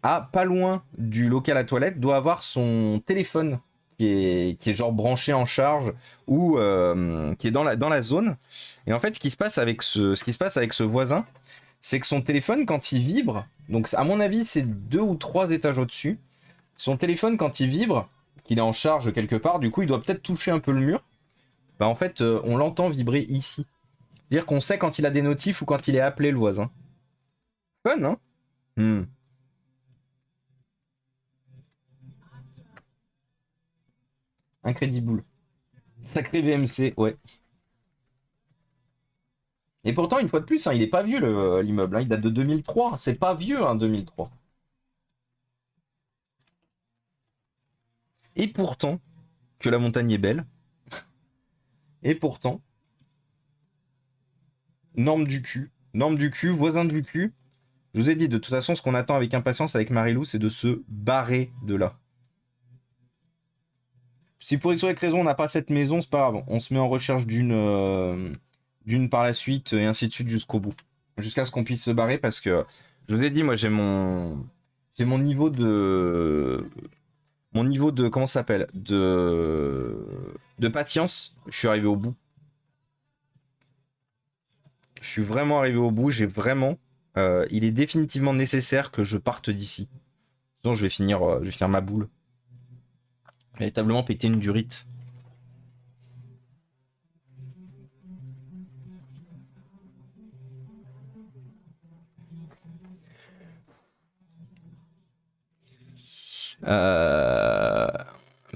pas loin du local à toilette, doit avoir son téléphone qui est genre branché en charge ou qui est dans la zone. Et en fait, ce qui se passe avec ce voisin, c'est que son téléphone, quand il vibre, donc à mon avis, c'est 2 ou 3 étages au-dessus, son téléphone, quand il vibre, qu'il est en charge quelque part, du coup, il doit peut-être toucher un peu le mur. Bah en fait, on l'entend vibrer ici. C'est-à-dire qu'on sait quand il a des notifs ou quand il est appelé, le voisin. Fun, hein? Incredible. Sacré VMC, ouais. Et pourtant, une fois de plus, hein, il est pas vieux l'immeuble, hein, il date de 2003. C'est pas vieux, hein, 2003. Et pourtant, que la montagne est belle. Et pourtant, norme du cul, voisin du cul. Je vous ai dit, de toute façon, ce qu'on attend avec impatience avec Marilou, c'est de se barrer de là. Si pour X ou Y raison, on n'a pas cette maison, c'est pas grave. On se met en recherche d'une par la suite, et ainsi de suite jusqu'au bout. Jusqu'à ce qu'on puisse se barrer, parce que, je vous ai dit, moi, j'ai mon niveau de... Mon niveau de... Comment ça s'appelle de patience. Je suis arrivé au bout. Je suis vraiment arrivé au bout. J'ai vraiment... il est définitivement nécessaire que je parte d'ici. Sinon, je vais finir ma boule. Véritablement péter une durite.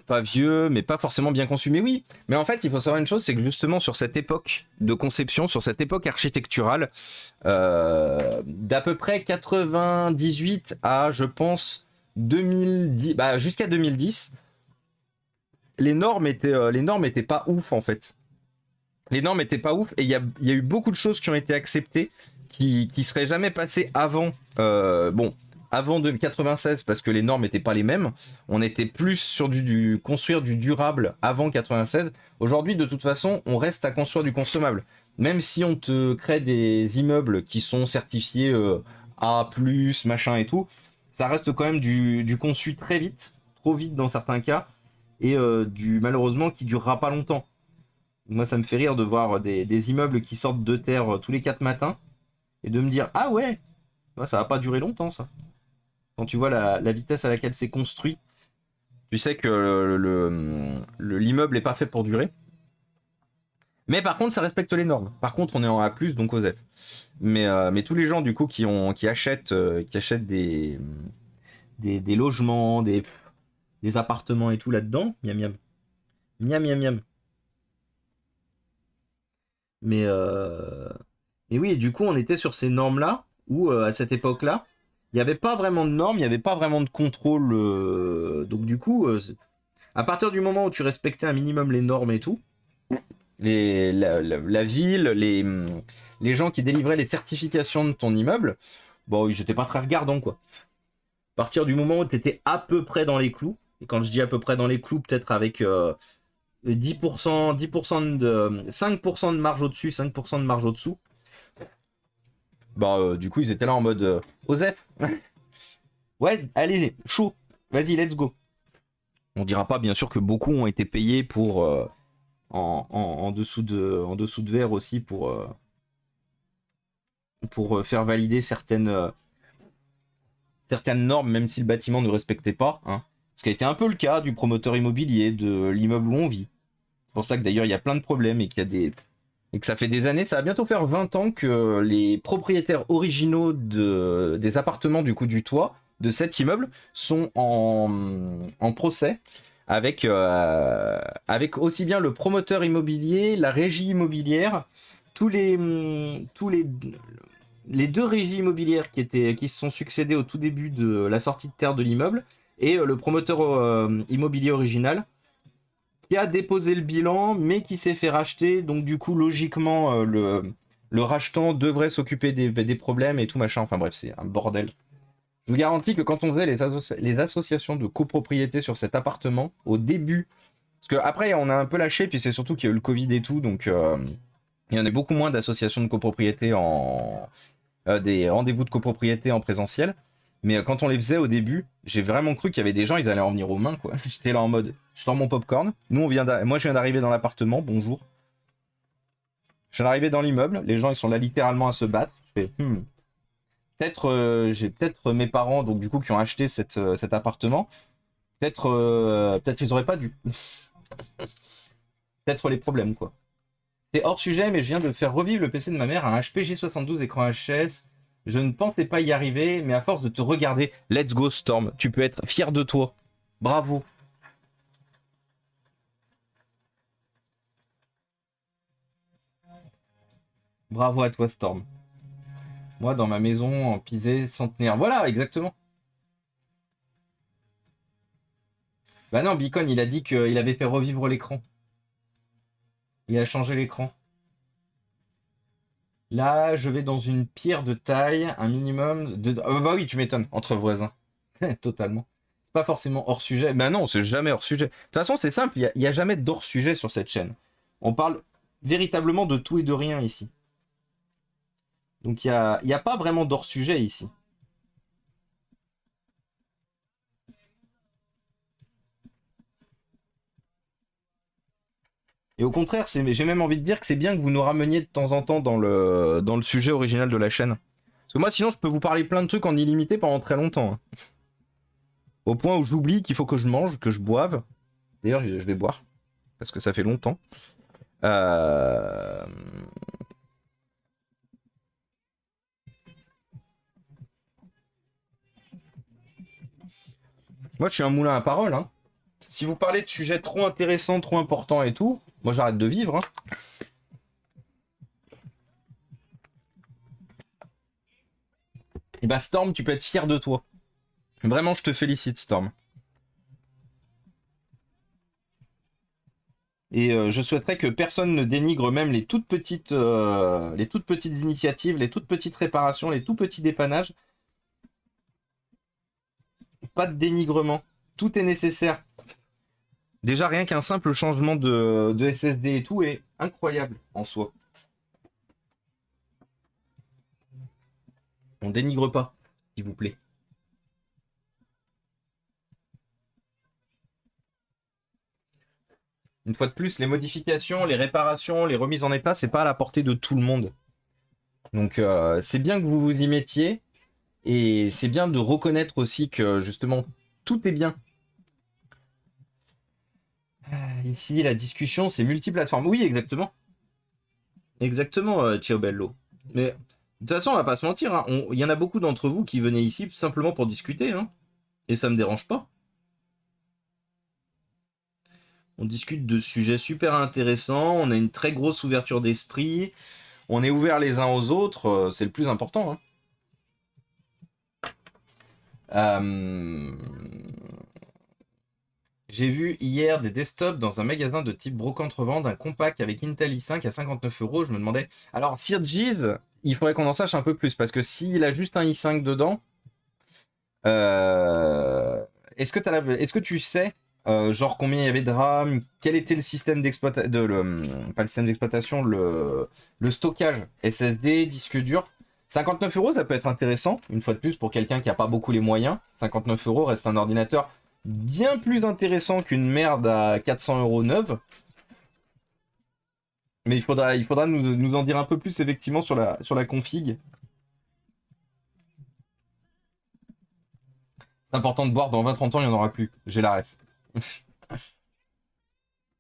Pas vieux, mais pas forcément bien conçu. Mais oui, mais en fait, il faut savoir une chose, c'est que justement sur cette époque de conception, sur cette époque architecturale, d'à peu près 98 à, je pense, 2010, bah, jusqu'à 2010, les normes étaient pas ouf en fait. Les normes étaient pas ouf et il y a eu beaucoup de choses qui ont été acceptées qui seraient jamais passées avant. Avant 96 parce que les normes n'étaient pas les mêmes. On était plus sur du construire du durable avant 96. Aujourd'hui, de toute façon, on reste à construire du consommable. Même si on te crée des immeubles qui sont certifiés A+, machin et tout, ça reste quand même du conçu très vite, trop vite dans certains cas, et malheureusement qui durera pas longtemps. Moi, ça me fait rire de voir des immeubles qui sortent de terre tous les 4 matins, et de me dire, ah ouais, ça va pas durer longtemps ça. Quand tu vois la vitesse à laquelle c'est construit, tu sais que l'immeuble n'est pas fait pour durer. Mais par contre, ça respecte les normes. Par contre, on est en A+, donc aux F. Mais tous les gens, du coup, qui achètent des logements, des appartements et tout là-dedans, miam miam. Miam miam miam. Mais oui, du coup, on était sur ces normes-là, où à cette époque-là, il n'y avait pas vraiment de normes, il n'y avait pas vraiment de contrôle. Donc du coup, à partir du moment où tu respectais un minimum les normes et tout, la ville, les gens qui délivraient les certifications de ton immeuble, bon, ils n'étaient pas très regardants, quoi. À partir du moment où tu étais à peu près dans les clous, et quand je dis à peu près dans les clous, peut-être avec 10%, 5% de marge au-dessus, 5% de marge au-dessous, bah du coup ils étaient là en mode Osef. Ouais, allez, chaud, vas-y, let's go. On dira pas bien sûr que beaucoup ont été payés pour en dessous de verre aussi pour faire valider certaines normes, même si le bâtiment ne respectait pas. Hein. Ce qui a été un peu le cas du promoteur immobilier, de l'immeuble où on vit. C'est pour ça que d'ailleurs il y a plein de problèmes et et que ça fait des années, ça va bientôt faire 20 ans que les propriétaires originaux des appartements du coup du toit de cet immeuble sont en procès avec aussi bien le promoteur immobilier, la régie immobilière, les deux régies immobilières qui se sont succédées au tout début de la sortie de terre de l'immeuble, et le promoteur immobilier original, qui a déposé le bilan, mais qui s'est fait racheter. Donc du coup, logiquement, le rachetant devrait s'occuper des problèmes et tout machin. Enfin bref, c'est un bordel. Je vous garantis que quand on faisait les associations de copropriété sur cet appartement, au début, parce qu'après on a un peu lâché, puis c'est surtout qu'il y a eu le Covid et tout, donc il y en a beaucoup moins d'associations de copropriété des rendez-vous de copropriété en présentiel. Mais quand on les faisait au début, j'ai vraiment cru qu'il y avait des gens, ils allaient en venir aux mains, quoi. J'étais là en mode, je sors mon popcorn. Moi, je viens d'arriver dans l'appartement, bonjour. Je viens d'arriver dans l'immeuble, les gens, ils sont là littéralement à se battre. Je fais, j'ai peut-être mes parents, donc du coup, qui ont acheté cet appartement. Peut-être ils auraient pas dû. Peut-être les problèmes, quoi. C'est hors sujet, mais je viens de faire revivre le PC de ma mère à un HP G72 écran HS. Je ne pensais pas y arriver, mais à force de te regarder, let's go Storm, tu peux être fier de toi. Bravo. Bravo à toi Storm. Moi, dans ma maison en pisé centenaire. Voilà, exactement. Bah non, Beacon, il a dit qu'il avait fait revivre l'écran. Il a changé l'écran. Là, je vais dans une pierre de taille, un minimum de... bah oui, tu m'étonnes, entre voisins. Totalement. C'est pas forcément hors sujet. Bah non, c'est jamais hors sujet. De toute façon, c'est simple, il n'y a jamais d'hors sujet sur cette chaîne. On parle véritablement de tout et de rien ici. Donc il n'y a pas vraiment d'hors sujet ici. Et au contraire, j'ai même envie de dire que c'est bien que vous nous rameniez de temps en temps dans le sujet original de la chaîne. Parce que moi, sinon, je peux vous parler plein de trucs en illimité pendant très longtemps. Hein. Au point où j'oublie qu'il faut que je mange, que je boive. D'ailleurs, je vais boire. Parce que ça fait longtemps. Moi, je suis un moulin à parole. Hein. Si vous parlez de sujets trop intéressants, trop importants et tout, moi, j'arrête de vivre. Hein. Et bah, Storm, tu peux être fier de toi. Vraiment, je te félicite, Storm. Et je souhaiterais que personne ne dénigre même les toutes petites initiatives, les toutes petites réparations, les tout petits dépannages. Pas de dénigrement. Tout est nécessaire. Déjà, rien qu'un simple changement de SSD et tout est incroyable en soi. On dénigre pas, s'il vous plaît. Une fois de plus, les modifications, les réparations, les remises en état, c'est pas à la portée de tout le monde. Donc c'est bien que vous vous y mettiez. Et c'est bien de reconnaître aussi que justement, tout est bien. Ici, la discussion, c'est multiplateforme. Oui, exactement. Exactement, Ciao Bello. Mais de toute façon, on va pas se mentir. Hein. Il y en a beaucoup d'entre vous qui venaient ici simplement pour discuter. Hein. Et ça me dérange pas. On discute de sujets super intéressants. On a une très grosse ouverture d'esprit. On est ouverts les uns aux autres. C'est le plus important. Hein. J'ai vu hier des desktops dans un magasin de type brocante-revente, un compact avec Intel i5 à 59 €. Je me demandais. Alors, Sir Jeez, il faudrait qu'on en sache un peu plus parce que s'il a juste un i5 dedans, est-ce que tu sais, genre combien il y avait de RAM, quel était le système d'exploitation, pas le système d'exploitation, le stockage SSD, disque dur. 59 €, ça peut être intéressant, une fois de plus, pour quelqu'un qui n'a pas beaucoup les moyens. 59 € reste un ordinateur bien plus intéressant qu'une merde à 400 € neuve. Mais il faudra nous en dire un peu plus effectivement sur la config. C'est important de boire, dans 20-30 ans, il n'y en aura plus. J'ai la ref.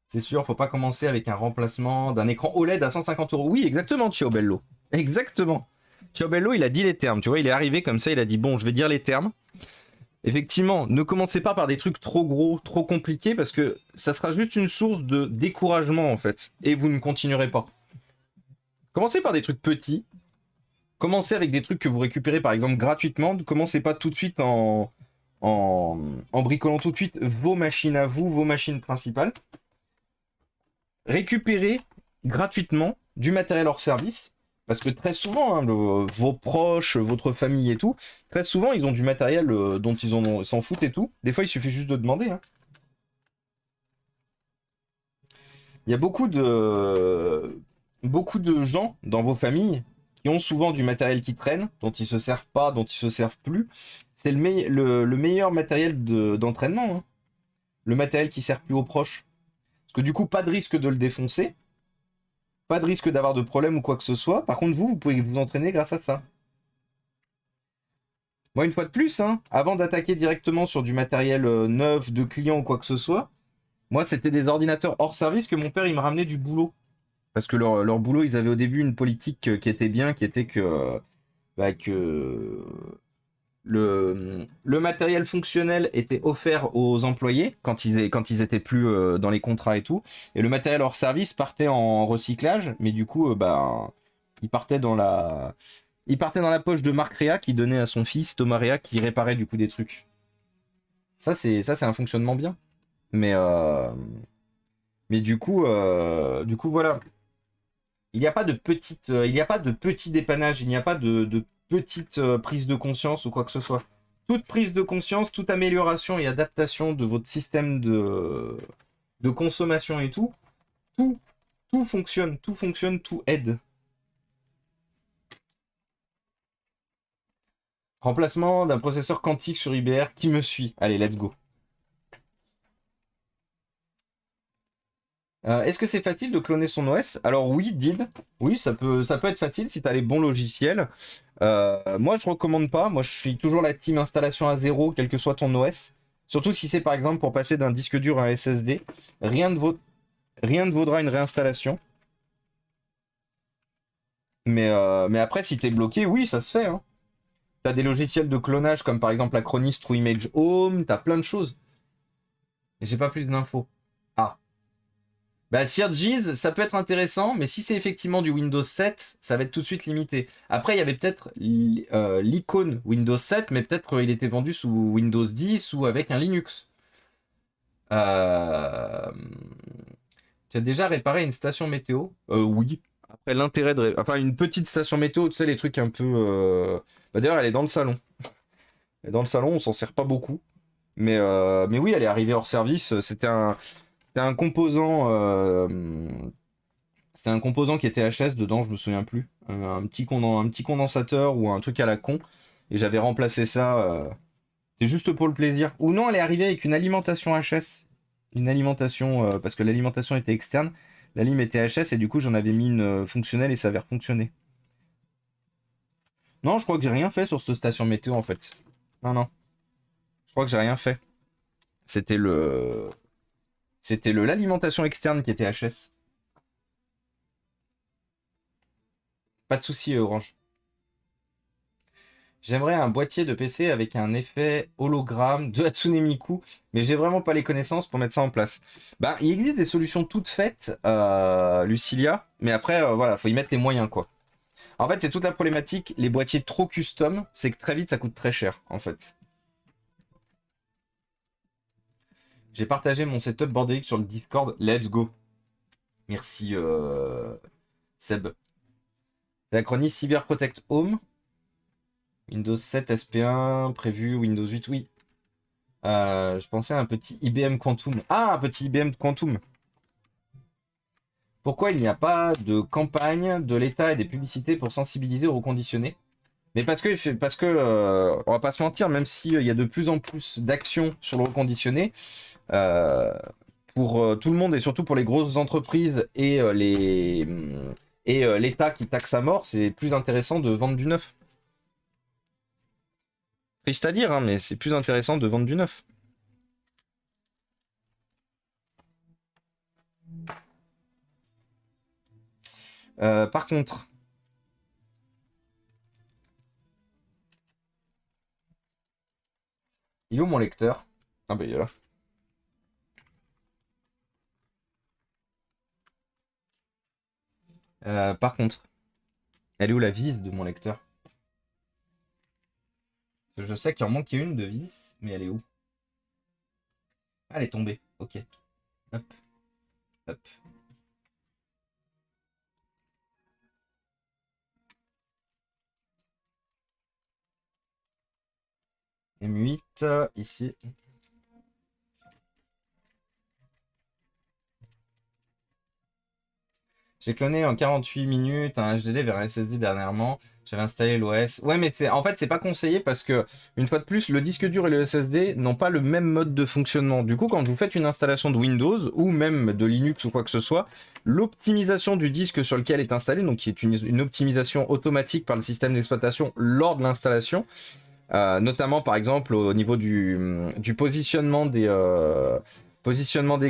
C'est sûr, faut pas commencer avec un remplacement d'un écran OLED à 150 €. Oui, exactement, Ciobello. Exactement. Ciobello, il a dit les termes. Tu vois, il est arrivé comme ça, il a dit bon, je vais dire les termes. Effectivement, ne commencez pas par des trucs trop gros, trop compliqués, parce que ça sera juste une source de découragement, en fait. Et vous ne continuerez pas. Commencez par des trucs petits. Commencez avec des trucs que vous récupérez, par exemple, gratuitement. Ne commencez pas tout de suite en bricolant tout de suite vos machines à vous, vos machines principales. Récupérez gratuitement du matériel hors service. Parce que très souvent, hein, vos proches, votre famille et tout, très souvent, ils ont du matériel dont ils s'en foutent et tout. Des fois, il suffit juste de demander. Hein. Il y a beaucoup de gens dans vos familles qui ont souvent du matériel qui traîne, dont ils se servent pas, dont ils se servent plus. C'est le meilleur matériel d'entraînement. Hein. Le matériel qui sert plus aux proches. Parce que du coup, pas de risque de le défoncer. Pas de risque d'avoir de problème ou quoi que ce soit. Par contre, vous pouvez vous entraîner grâce à ça. Moi, une fois de plus, hein, avant d'attaquer directement sur du matériel neuf, de clients ou quoi que ce soit, moi, c'était des ordinateurs hors service que mon père, il me ramenait du boulot. Parce que leur boulot, ils avaient au début une politique qui était bien, qui était que le matériel fonctionnel était offert aux employés quand ils étaient plus dans les contrats et tout. Et le matériel hors service partait en recyclage, mais du coup, il partait dans la poche de Marc Réa qui donnait à son fils Thomas Réa qui réparait du coup des trucs. Ça, c'est un fonctionnement bien. Mais du coup, voilà. Il n'y a pas de petit dépannage, il n'y a pas de petite prise de conscience ou quoi que ce soit. Toute prise de conscience, toute amélioration et adaptation de votre système de consommation et tout, tout fonctionne, tout aide. Remplacement d'un processeur quantique sur IBR, qui me suit? Allez, let's go. Est-ce que c'est facile de cloner son OS? Alors oui, Did. Oui, ça peut être facile si tu as les bons logiciels. Moi, je recommande pas. Moi, je suis toujours la team installation à zéro, quel que soit ton OS. Surtout si c'est par exemple pour passer d'un disque dur à un SSD. Rien ne vaudra une réinstallation. Mais après, si t'es bloqué, oui, ça se fait. Hein. T'as des logiciels de clonage comme par exemple Acronis True Image Home. T'as plein de choses. Mais j'ai pas plus d'infos. Ah. Bah, Sirgeez, ça peut être intéressant, mais si c'est effectivement du Windows 7, ça va être tout de suite limité. Après, il y avait peut-être l'icône Windows 7, mais peut-être il était vendu sous Windows 10 ou avec un Linux. Tu as déjà réparé une station météo? Oui. Après, l'intérêt de... Enfin, une petite station météo, tu sais, les trucs un peu... d'ailleurs, elle est dans le salon. Elle est dans le salon, on s'en sert pas beaucoup. Mais oui, elle est arrivée hors service. C'était un composant. C'était un composant qui était HS dedans, je me souviens plus. Un petit condensateur ou un truc à la con. Et j'avais remplacé ça. C'est juste pour le plaisir. Ou non, elle est arrivée avec une alimentation HS. Une alimentation. Parce que l'alimentation était externe. La lime était HS et du coup j'en avais mis une fonctionnelle et ça avait fonctionné. Non, je crois que j'ai rien fait sur cette station météo en fait. Non. Je crois que j'ai rien fait. C'était l'alimentation externe qui était HS. Pas de souci, Orange. J'aimerais un boîtier de PC avec un effet hologramme de Hatsune Miku, mais j'ai vraiment pas les connaissances pour mettre ça en place. Bah, il existe des solutions toutes faites, Lucilia, mais après, voilà, faut y mettre les moyens, quoi. En fait, c'est toute la problématique, les boîtiers trop custom, c'est que très vite, ça coûte très cher, en fait. J'ai partagé mon setup bordélique sur le Discord, let's go. Merci, Seb. C'est Acronis Cyber Protect Home. Windows 7 SP1, prévu Windows 8, oui. Je pensais à un petit IBM Quantum. Ah, un petit IBM Quantum. Pourquoi il n'y a pas de campagne de l'État et des publicités pour sensibiliser aux reconditionnés? Mais parce que on va pas se mentir, même s'il y a de plus en plus d'actions sur le reconditionné, pour tout le monde et surtout pour les grosses entreprises et l'État qui taxe à mort, c'est plus intéressant de vendre du neuf. Triste à dire, hein, mais c'est plus intéressant de vendre du neuf. Par contre, il est où mon lecteur? Ah bah il est là. Par contre, elle est où la vis de mon lecteur? Je sais qu'il en manquait une de vis, mais elle est où? Ah, elle est tombée. Ok. Hop. Hop. M8, ici. J'ai cloné en 48 minutes un HDD vers un SSD dernièrement. J'avais installé l'OS. Ouais, mais en fait, c'est pas conseillé parce que, une fois de plus, le disque dur et le SSD n'ont pas le même mode de fonctionnement. Du coup, quand vous faites une installation de Windows ou même de Linux ou quoi que ce soit, l'optimisation du disque sur lequel est installé, donc qui est une optimisation automatique par le système d'exploitation lors de l'installation, notamment par exemple au niveau du positionnement des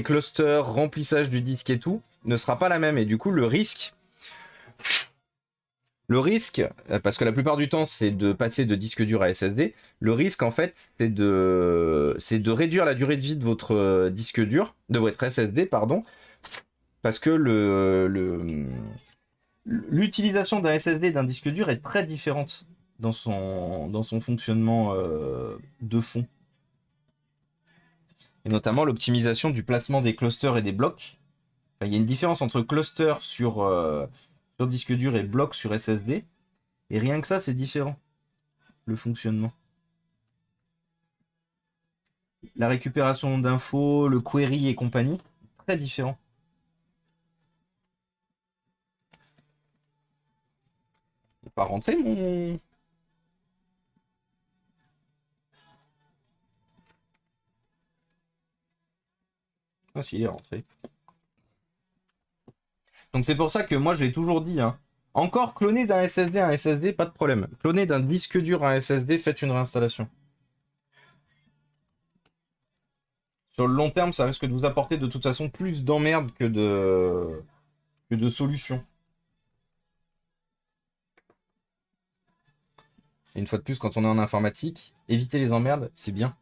clusters, remplissage du disque et tout, ne sera pas la même. Et du coup, parce que la plupart du temps, c'est de passer de disque dur à SSD, le risque, en fait, c'est de réduire la durée de vie de votre disque dur, de votre SSD, pardon, parce que l'utilisation d'un SSD et d'un disque dur est très différente dans son fonctionnement de fond. Et notamment l'optimisation du placement des clusters et des blocs. Enfin, il y a une différence entre cluster sur disque dur et bloc sur SSD. Et rien que ça, c'est différent, le fonctionnement. La récupération d'infos, le query et compagnie, très différent. Il n'est pas rentré mon... Ah si, il est rentré. Donc c'est pour ça que moi je l'ai toujours dit, hein. Encore cloner d'un SSD à un SSD, pas de problème. Cloner d'un disque dur à un SSD, faites une réinstallation. Sur le long terme, ça risque de vous apporter de toute façon plus d'emmerdes que de solutions. Et une fois de plus, quand on est en informatique, éviter les emmerdes, c'est bien.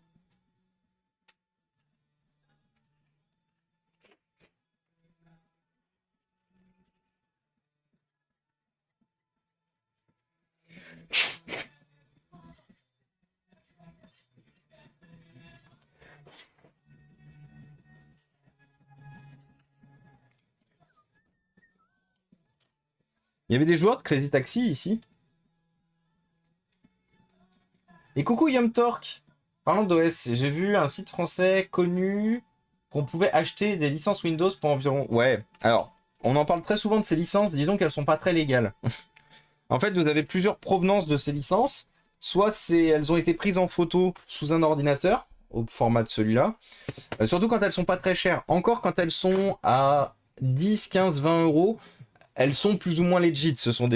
Il y avait des joueurs de Crazy Taxi ici. Et coucou Yum Torque. Parlant d'OS, j'ai vu un site français connu qu'on pouvait acheter des licences Windows pour environ... Ouais, alors, on en parle très souvent de ces licences, disons qu'elles sont pas très légales. En fait, vous avez plusieurs provenances de ces licences. Soit elles ont été prises en photo sous un ordinateur, au format de celui-là. Surtout quand elles sont pas très chères. Encore quand elles sont à 10, 15, 20 euros, elles sont plus ou moins legit. Ce sont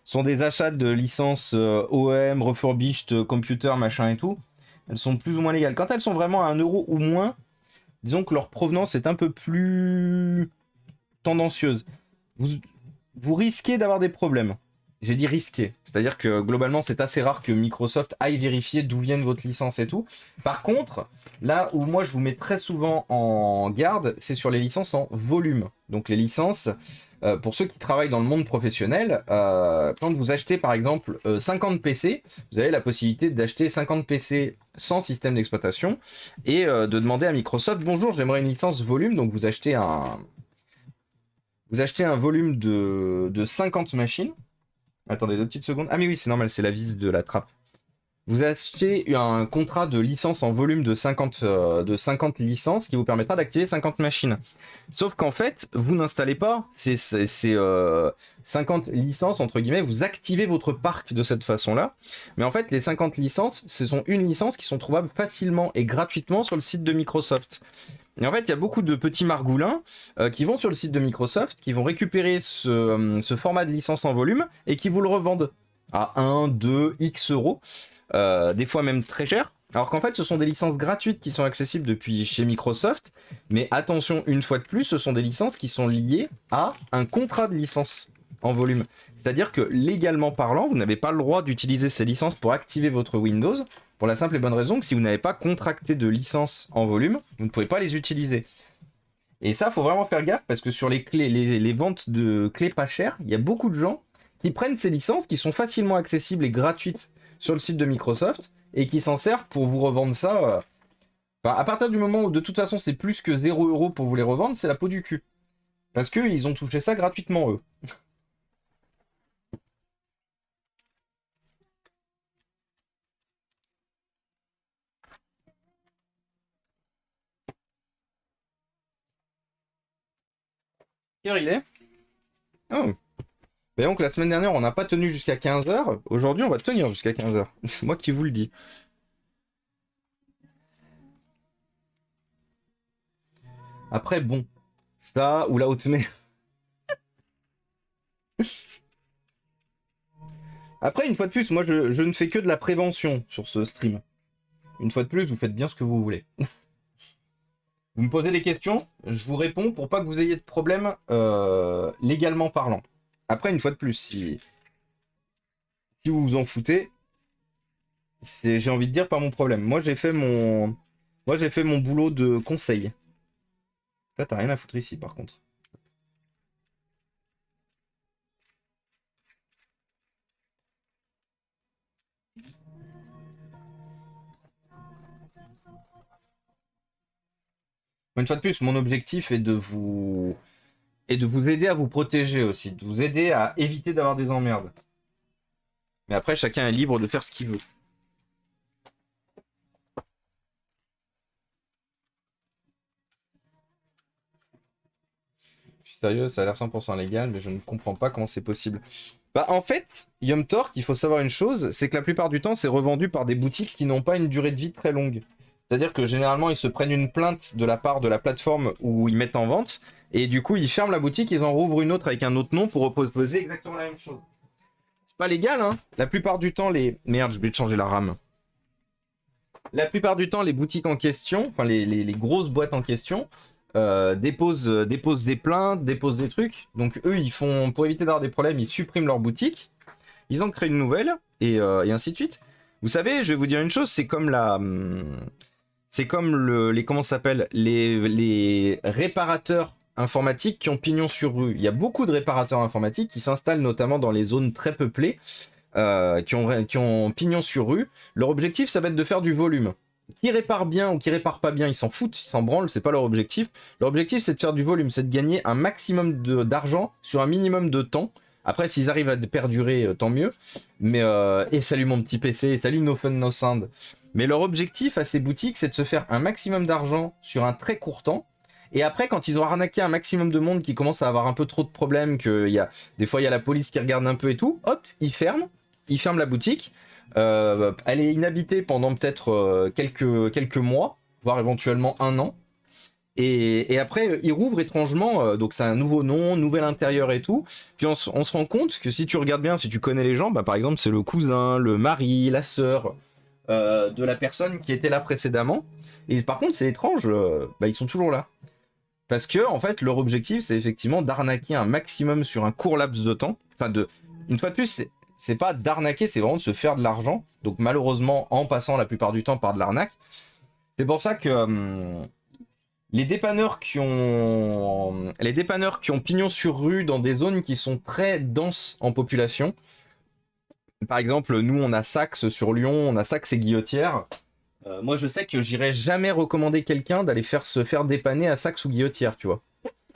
sont des achats de licences OEM, refurbished, computer, machin et tout. Elles sont plus ou moins légales. Quand elles sont vraiment à 1 euro ou moins, disons que leur provenance est un peu plus tendancieuse. Vous risquez d'avoir des problèmes. J'ai dit risquer. C'est-à-dire que globalement, c'est assez rare que Microsoft aille vérifier d'où viennent votre licence et tout. Par contre, là où moi je vous mets très souvent en garde, c'est sur les licences en volume. Donc les licences, pour ceux qui travaillent dans le monde professionnel, quand vous achetez par exemple 50 PC, vous avez la possibilité d'acheter 50 PC sans système d'exploitation et de demander à Microsoft, bonjour, j'aimerais une licence volume, donc vous achetez un volume de 50 machines. Attendez 2 petites secondes. Ah mais oui, c'est normal, c'est la vis de la trappe. Vous achetez un contrat de licence en volume de 50 licences qui vous permettra d'activer 50 machines. Sauf qu'en fait, vous n'installez pas ces 50 licences, entre guillemets, vous activez votre parc de cette façon-là. Mais en fait, les 50 licences, ce sont une licence qui sont trouvables facilement et gratuitement sur le site de Microsoft. Et en fait, il y a beaucoup de petits margoulins qui vont sur le site de Microsoft, qui vont récupérer ce format de licence en volume et qui vous le revendent à 1, 2, X euros. Des fois même très cher, alors qu'en fait ce sont des licences gratuites qui sont accessibles depuis chez Microsoft, mais attention, une fois de plus, ce sont des licences qui sont liées à un contrat de licence en volume. C'est-à-dire que légalement parlant, vous n'avez pas le droit d'utiliser ces licences pour activer votre Windows, pour la simple et bonne raison que si vous n'avez pas contracté de licence en volume, vous ne pouvez pas les utiliser. Et ça, faut vraiment faire gaffe, parce que sur les clés, les ventes de clés pas chères, il y a beaucoup de gens qui prennent ces licences qui sont facilement accessibles et gratuites sur le site de Microsoft et qui s'en servent pour vous revendre ça. Enfin, à partir du moment où de toute façon c'est plus que 0 € pour vous les revendre, c'est la peau du cul. Parce qu'ils ont touché ça gratuitement, eux. Quelle heure il est? Oh. Mais donc la semaine dernière on n'a pas tenu jusqu'à 15h, aujourd'hui on va tenir jusqu'à 15h. C'est moi qui vous le dis. Après bon, ça ou la haute mer. Après une fois de plus, moi je ne fais que de la prévention sur ce stream. Une fois de plus, vous faites bien ce que vous voulez. Vous me posez des questions, je vous réponds pour pas que vous ayez de problème légalement parlant. Après, une fois de plus, si vous vous en foutez, j'ai envie de dire, pas mon problème. Moi, j'ai fait mon boulot de conseil. Là, t'as rien à foutre ici, par contre. Une fois de plus, mon objectif est de vous aider à vous protéger aussi, de vous aider à éviter d'avoir des emmerdes. Mais après, chacun est libre de faire ce qu'il veut. Je suis sérieux, ça a l'air 100% légal, mais je ne comprends pas comment c'est possible. Bah en fait, Yum Torque, il faut savoir une chose, c'est que la plupart du temps, c'est revendu par des boutiques qui n'ont pas une durée de vie très longue. C'est-à-dire que généralement, ils se prennent une plainte de la part de la plateforme où ils mettent en vente, et du coup, ils ferment la boutique, ils en rouvrent une autre avec un autre nom pour proposer exactement la même chose. C'est pas légal, hein. La plupart du temps, Merde, j'ai oublié de changer la RAM. La plupart du temps, les boutiques en question, enfin les grosses boîtes en question, déposent des plaintes, déposent des trucs. Donc eux, ils font, pour éviter d'avoir des problèmes, ils suppriment leur boutique, ils en créent une nouvelle, et ainsi de suite. Vous savez, je vais vous dire une chose, c'est comme comment ça s'appelle, les réparateurs informatiques qui ont pignon sur rue. Il y a beaucoup de réparateurs informatiques qui s'installent notamment dans les zones très peuplées, qui ont pignon sur rue. Leur objectif, ça va être de faire du volume. Qui répare bien ou qui répare pas bien, ils s'en foutent, ils s'en branlent, c'est pas leur objectif. Leur objectif, c'est de faire du volume, c'est de gagner un maximum d'argent sur un minimum de temps. Après, s'ils arrivent à perdurer, tant mieux. Mais et salut mon petit PC, et salut No Fun No Sound. Mais leur objectif à ces boutiques, c'est de se faire un maximum d'argent sur un très court temps. Et après, quand ils ont arnaqué un maximum de monde qui commence à avoir un peu trop de problèmes, des fois il y a la police qui regarde un peu et tout, hop, ils ferment la boutique. Elle est inhabitée pendant peut-être quelques mois, voire éventuellement un an. Et après, ils rouvrent étrangement, donc c'est un nouveau nom, nouvel intérieur et tout. Puis on se rend compte que si tu regardes bien, si tu connais les gens, bah, par exemple, c'est le cousin, le mari, la sœur de la personne qui était là précédemment. Et par contre, c'est étrange, bah, ils sont toujours là. Parce que, en fait, leur objectif, c'est effectivement d'arnaquer un maximum sur un court laps de temps. Enfin, une fois de plus, c'est pas d'arnaquer, c'est vraiment de se faire de l'argent. Donc malheureusement, en passant la plupart du temps par de l'arnaque. C'est pour ça que les dépanneurs qui ont pignon sur rue dans des zones qui sont très denses en population. Par exemple, nous, on a Saxe sur Lyon, on a Saxe et Guillotière. Moi, je sais que j'irai jamais recommander quelqu'un d'aller se faire dépanner à Saxe ou Guillotière, tu vois.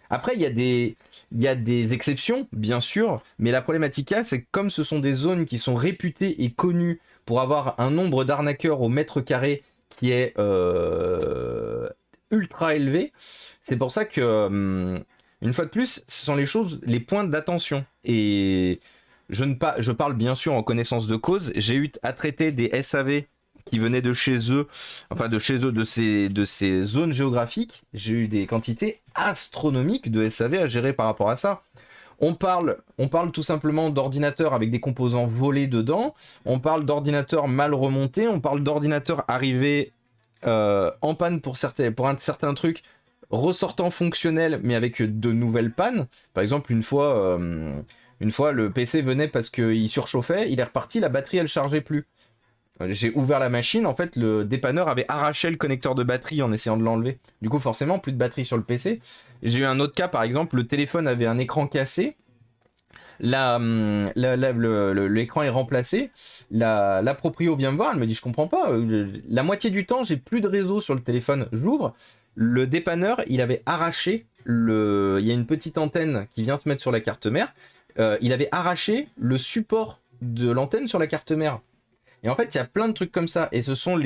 Après, il y a des exceptions, bien sûr, mais la problématique, c'est que comme ce sont des zones qui sont réputées et connues pour avoir un nombre d'arnaqueurs au mètre carré qui est ultra élevé. C'est pour ça que, une fois de plus, ce sont les points d'attention. Et je parle bien sûr en connaissance de cause. J'ai eu à traiter des SAV qui venaient de chez eux, enfin de chez eux, de ces zones géographiques. J'ai eu des quantités astronomiques de SAV à gérer par rapport à ça. On parle tout simplement d'ordinateurs avec des composants volés dedans, on parle d'ordinateurs mal remontés, on parle d'ordinateurs arrivés en panne pour un certain truc, ressortant fonctionnel mais avec de nouvelles pannes. Par exemple, une fois le PC venait parce qu'il surchauffait, il est reparti, la batterie elle chargeait plus. J'ai ouvert la machine, en fait le dépanneur avait arraché le connecteur de batterie en essayant de l'enlever. Du coup forcément plus de batterie sur le PC. J'ai eu un autre cas par exemple, le téléphone avait un écran cassé, l'écran est remplacé, la proprio vient me voir, elle me dit je comprends pas, la moitié du temps j'ai plus de réseau sur le téléphone, j'ouvre, le dépanneur il avait arraché, il y a une petite antenne qui vient se mettre sur la carte mère, il avait arraché le support de l'antenne sur la carte mère. Et en fait, il y a plein de trucs comme ça. Et ce sont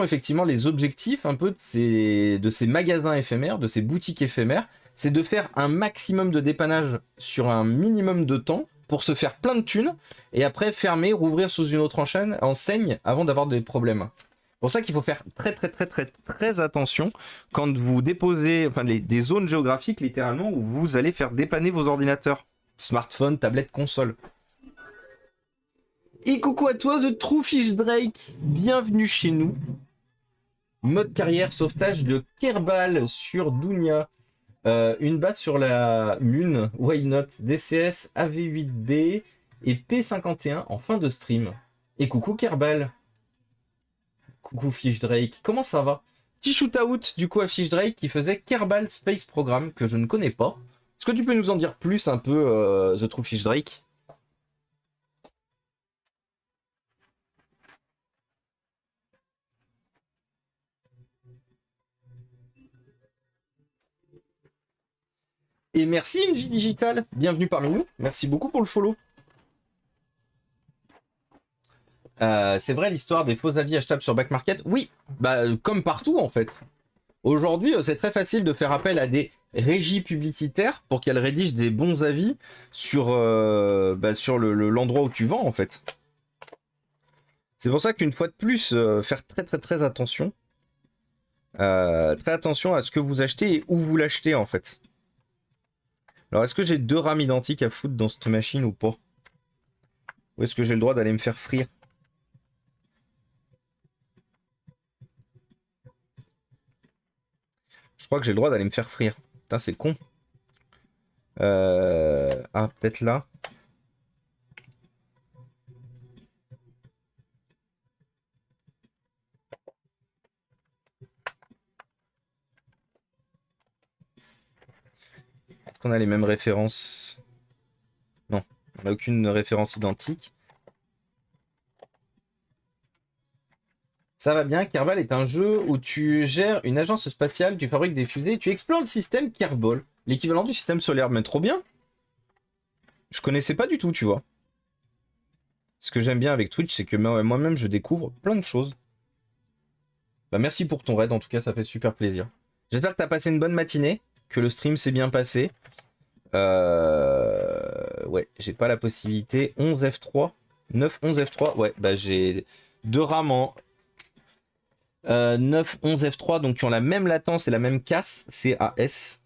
effectivement les objectifs un peu de ces magasins éphémères, de ces boutiques éphémères. C'est de faire un maximum de dépannage sur un minimum de temps pour se faire plein de thunes et après fermer, rouvrir sous une autre enseigne avant d'avoir des problèmes. C'est pour ça qu'il faut faire très très très très très attention quand vous déposez des zones géographiques littéralement où vous allez faire dépanner vos ordinateurs. Smartphone, tablette, console. Et coucou à toi, The True Fish Drake, bienvenue chez nous. Mode carrière, sauvetage de Kerbal sur Dunia. Une base sur la Mun, why not, DCS, AV8B et P51 en fin de stream. Et coucou Kerbal. Coucou Fish Drake, comment ça va? Petit shootout du coup à Fish Drake qui faisait Kerbal Space Program que je ne connais pas. Est-ce que tu peux nous en dire plus un peu, The True Fish Drake? Et merci Une Vie Digitale, bienvenue parmi nous, merci beaucoup pour le follow. C'est vrai l'histoire des faux avis achetables sur Back Market? Oui, bah comme partout en fait. Aujourd'hui, c'est très facile de faire appel à des régies publicitaires pour qu'elles rédigent des bons avis sur l'endroit où tu vends en fait. C'est pour ça qu'une fois de plus, faire très très très attention. Très attention à ce que vous achetez et où vous l'achetez en fait. Alors, est-ce que j'ai 2 rames identiques à foutre dans cette machine ou pas? Ou est-ce que j'ai le droit d'aller me faire frire? Je crois que j'ai le droit d'aller me faire frire. Putain, c'est con. Ah, peut-être là. Est-ce qu'on a les mêmes références? Non, on n'a aucune référence identique. Ça va bien, Kerbal est un jeu où tu gères une agence spatiale, tu fabriques des fusées, tu explores le système Kerbal, l'équivalent du système solaire, mais trop bien. Je connaissais pas du tout, tu vois. Ce que j'aime bien avec Twitch, c'est que moi-même je découvre plein de choses. Bah merci pour ton raid, en tout cas ça fait super plaisir. J'espère que t'as passé une bonne matinée, que le stream s'est bien passé. Ouais, j'ai pas la possibilité. 11 F3, 9 11 F3, ouais, bah j'ai 2 rames en 9 11 F3, donc qui ont la même latence et la même casse, CAS.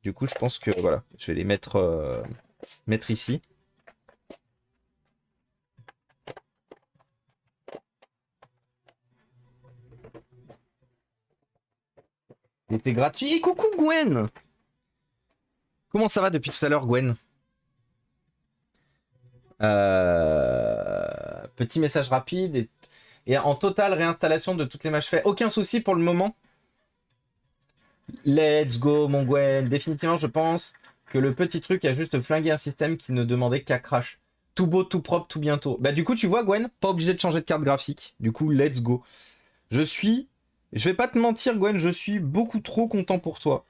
Du coup, je pense que voilà, je vais les mettre ici. Il était gratuit. Et coucou Gwen! Comment ça va depuis tout à l'heure, Gwen? Petit message rapide et en totale réinstallation de toutes les matchs faits. Aucun souci pour le moment. Let's go, mon Gwen. Définitivement, je pense que le petit truc a juste flingué un système qui ne demandait qu'à crash. Tout beau, tout propre, tout bientôt. Bah du coup, tu vois, Gwen, pas obligé de changer de carte graphique. Du coup, let's go. Je vais pas te mentir, Gwen, je suis beaucoup trop content pour toi.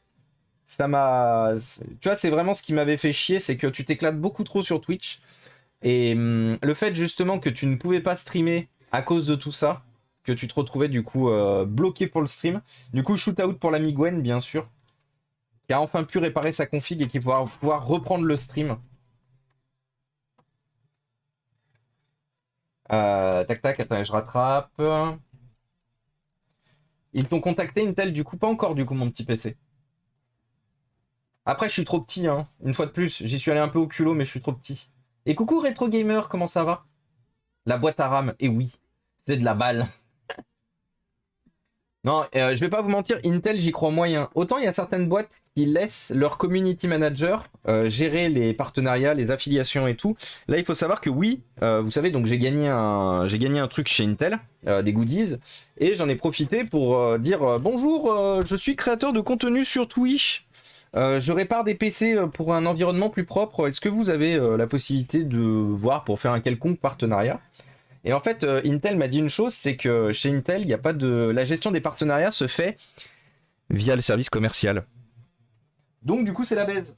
Ça m'a... Tu vois, c'est vraiment ce qui m'avait fait chier, c'est que tu t'éclates beaucoup trop sur Twitch. Et le fait justement que tu ne pouvais pas streamer à cause de tout ça, que tu te retrouvais du coup bloqué pour le stream. Du coup, shootout pour l'ami Gwen, bien sûr, qui a enfin pu réparer sa config et qui va pouvoir reprendre le stream. Tac tac, attends, je rattrape. Ils t'ont contacté Intel du coup, pas encore du coup mon petit PC. Après, je suis trop petit, hein. Une fois de plus, j'y suis allé un peu au culot, mais je suis trop petit. Et coucou Retro Gamer, comment ça va? La boîte à RAM, et oui, c'est de la balle. Non, je vais pas vous mentir, Intel, j'y crois moyen. Autant il y a certaines boîtes qui laissent leur community manager gérer les partenariats, les affiliations et tout. Là, il faut savoir que oui, vous savez, donc j'ai gagné un truc chez Intel, des goodies, et j'en ai profité pour dire bonjour, je suis créateur de contenu sur Twitch. Je répare des PC pour un environnement plus propre. Est-ce que vous avez la possibilité de voir pour faire un quelconque partenariat? Et en fait, Intel m'a dit une chose, c'est que chez Intel, il y a pas de... la gestion des partenariats se fait via le service commercial. Donc du coup, c'est la baise.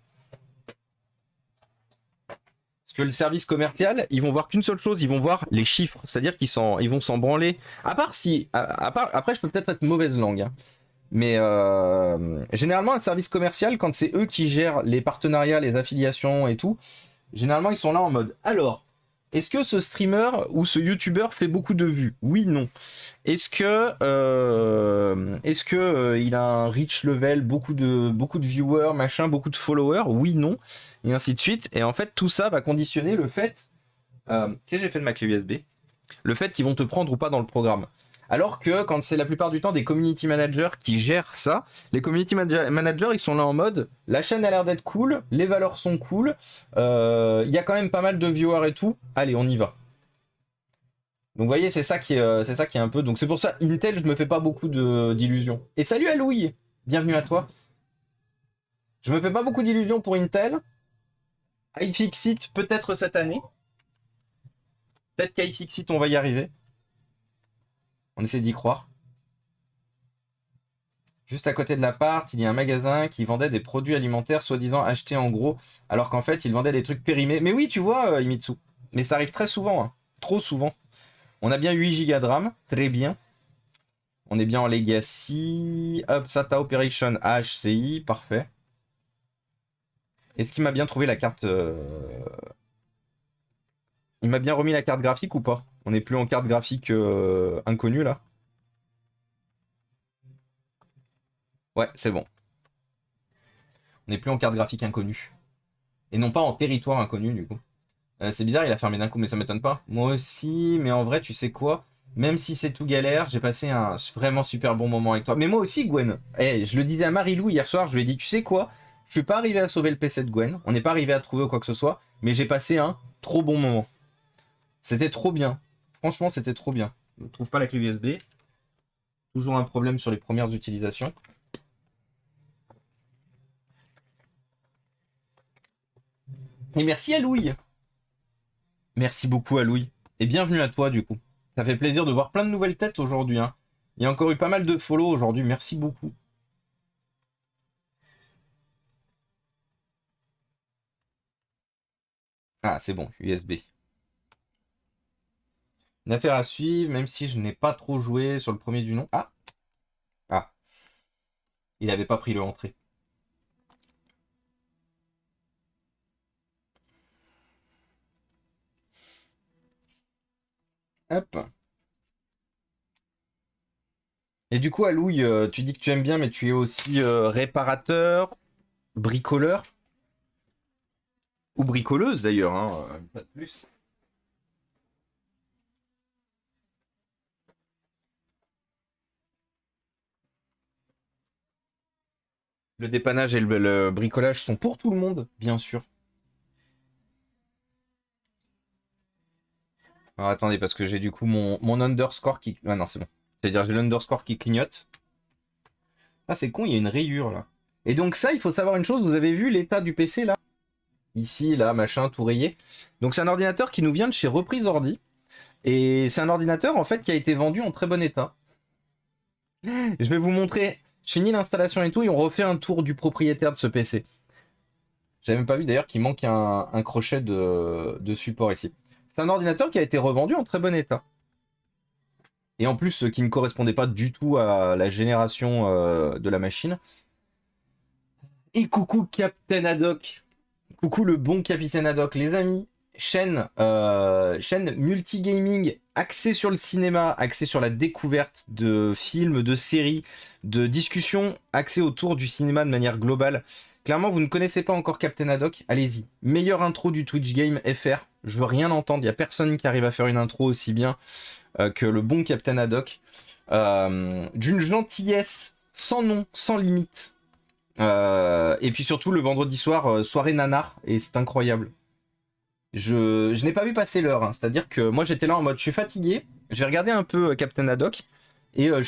Parce que le service commercial, ils vont voir qu'une seule chose, ils vont voir les chiffres. C'est-à-dire ils vont s'en branler. À part si... après, je peux peut-être être mauvaise langue. Hein. Mais généralement, un service commercial, quand c'est eux qui gèrent les partenariats, les affiliations et tout, généralement, ils sont là en mode alors, est-ce que ce streamer ou ce YouTuber fait beaucoup de vues? Oui, non. Est-ce que, il a un reach level, beaucoup de viewers, machin, beaucoup de followers? Oui, non. Et ainsi de suite. Et en fait, tout ça va conditionner le fait... qu'est-ce que j'ai fait de ma clé USB? Le fait qu'ils vont te prendre ou pas dans le programme. Alors que quand c'est la plupart du temps des community managers qui gèrent ça, les community managers ils sont là en mode la chaîne a l'air d'être cool, les valeurs sont cool, il y a quand même pas mal de viewers et tout, allez on y va. Donc vous voyez c'est ça qui est un peu, donc c'est pour ça Intel je me fais pas beaucoup d'illusions. Et salut à Louis, bienvenue à toi. Je me fais pas beaucoup d'illusions pour Intel. iFixit peut-être cette année. Peut-être qu'iFixit on va y arriver. On essaie d'y croire. Juste à côté de l'appart, il y a un magasin qui vendait des produits alimentaires soi-disant achetés en gros, alors qu'en fait, il vendait des trucs périmés. Mais oui, tu vois, Imitsu. Mais ça arrive très souvent, hein. Trop souvent. On a bien 8 Go de RAM, très bien. On est bien en Legacy. Hop, SATA Operation HCI, parfait. Est-ce qu'il m'a bien trouvé la carte... Il m'a bien remis la carte graphique ou pas? On n'est plus en carte graphique inconnue, là. Ouais, c'est bon. On n'est plus en carte graphique inconnue. Et non pas en territoire inconnu, du coup. C'est bizarre, il a fermé d'un coup, mais ça m'étonne pas. Moi aussi, mais en vrai, tu sais quoi? Même si c'est tout galère, j'ai passé un vraiment super bon moment avec toi. Mais moi aussi, Gwen. Je le disais à Marie-Lou hier soir, je lui ai dit, tu sais quoi? Je suis pas arrivé à sauver le PC de Gwen. On n'est pas arrivé à trouver quoi que ce soit. Mais j'ai passé un trop bon moment. C'était trop bien. Franchement, c'était trop bien. Je ne trouve pas la clé USB. Toujours un problème sur les premières utilisations. Et merci à Louis. Merci beaucoup à Louis. Et bienvenue à toi du coup. Ça fait plaisir de voir plein de nouvelles têtes aujourd'hui. Hein. Il y a encore eu pas mal de follow aujourd'hui. Merci beaucoup. Ah, c'est bon, USB. Une affaire à suivre, même si je n'ai pas trop joué sur le premier du nom. Ah. Ah. Il n'avait pas pris le entrée. Hop. Et du coup, Alouille, tu dis que tu aimes bien, mais tu es aussi réparateur, bricoleur. Ou bricoleuse d'ailleurs, hein, pas de plus. Le dépannage et le bricolage sont pour tout le monde, bien sûr. Alors attendez, parce que j'ai du coup mon underscore qui... Ah non, c'est bon. C'est-à-dire j'ai l'underscore qui clignote. Ah, c'est con, il y a une rayure là. Et donc ça, il faut savoir une chose, vous avez vu l'état du PC là? Ici, là, machin, tout rayé. Donc c'est un ordinateur qui nous vient de chez Reprise Ordi. Et c'est un ordinateur en fait qui a été vendu en très bon état. Je vais vous montrer. Je finis l'installation et tout et on refait un tour du propriétaire de ce PC. J'avais même pas vu d'ailleurs qu'il manque un crochet de support ici. C'est un ordinateur qui a été revendu en très bon état. Et en plus, qui ne correspondait pas du tout à la génération de la machine. Et coucou Captain Haddock. Coucou le bon Capitaine Haddock, les amis. Chaîne multigaming axée sur le cinéma, axée sur la découverte de films, de séries, de discussions axées autour du cinéma de manière globale. Clairement, vous ne connaissez pas encore Captain Haddock, allez-y. Meilleure intro du Twitch Game FR. Je veux rien entendre, il n'y a personne qui arrive à faire une intro aussi bien que le bon Captain Haddock. D'une gentillesse sans nom, sans limite. Et puis surtout, le vendredi soir, soirée nanar, et c'est incroyable. Je n'ai pas vu passer l'heure, hein. C'est-à-dire que moi j'étais là en mode je suis fatigué, j'ai regardé un peu Captain Haddock, et je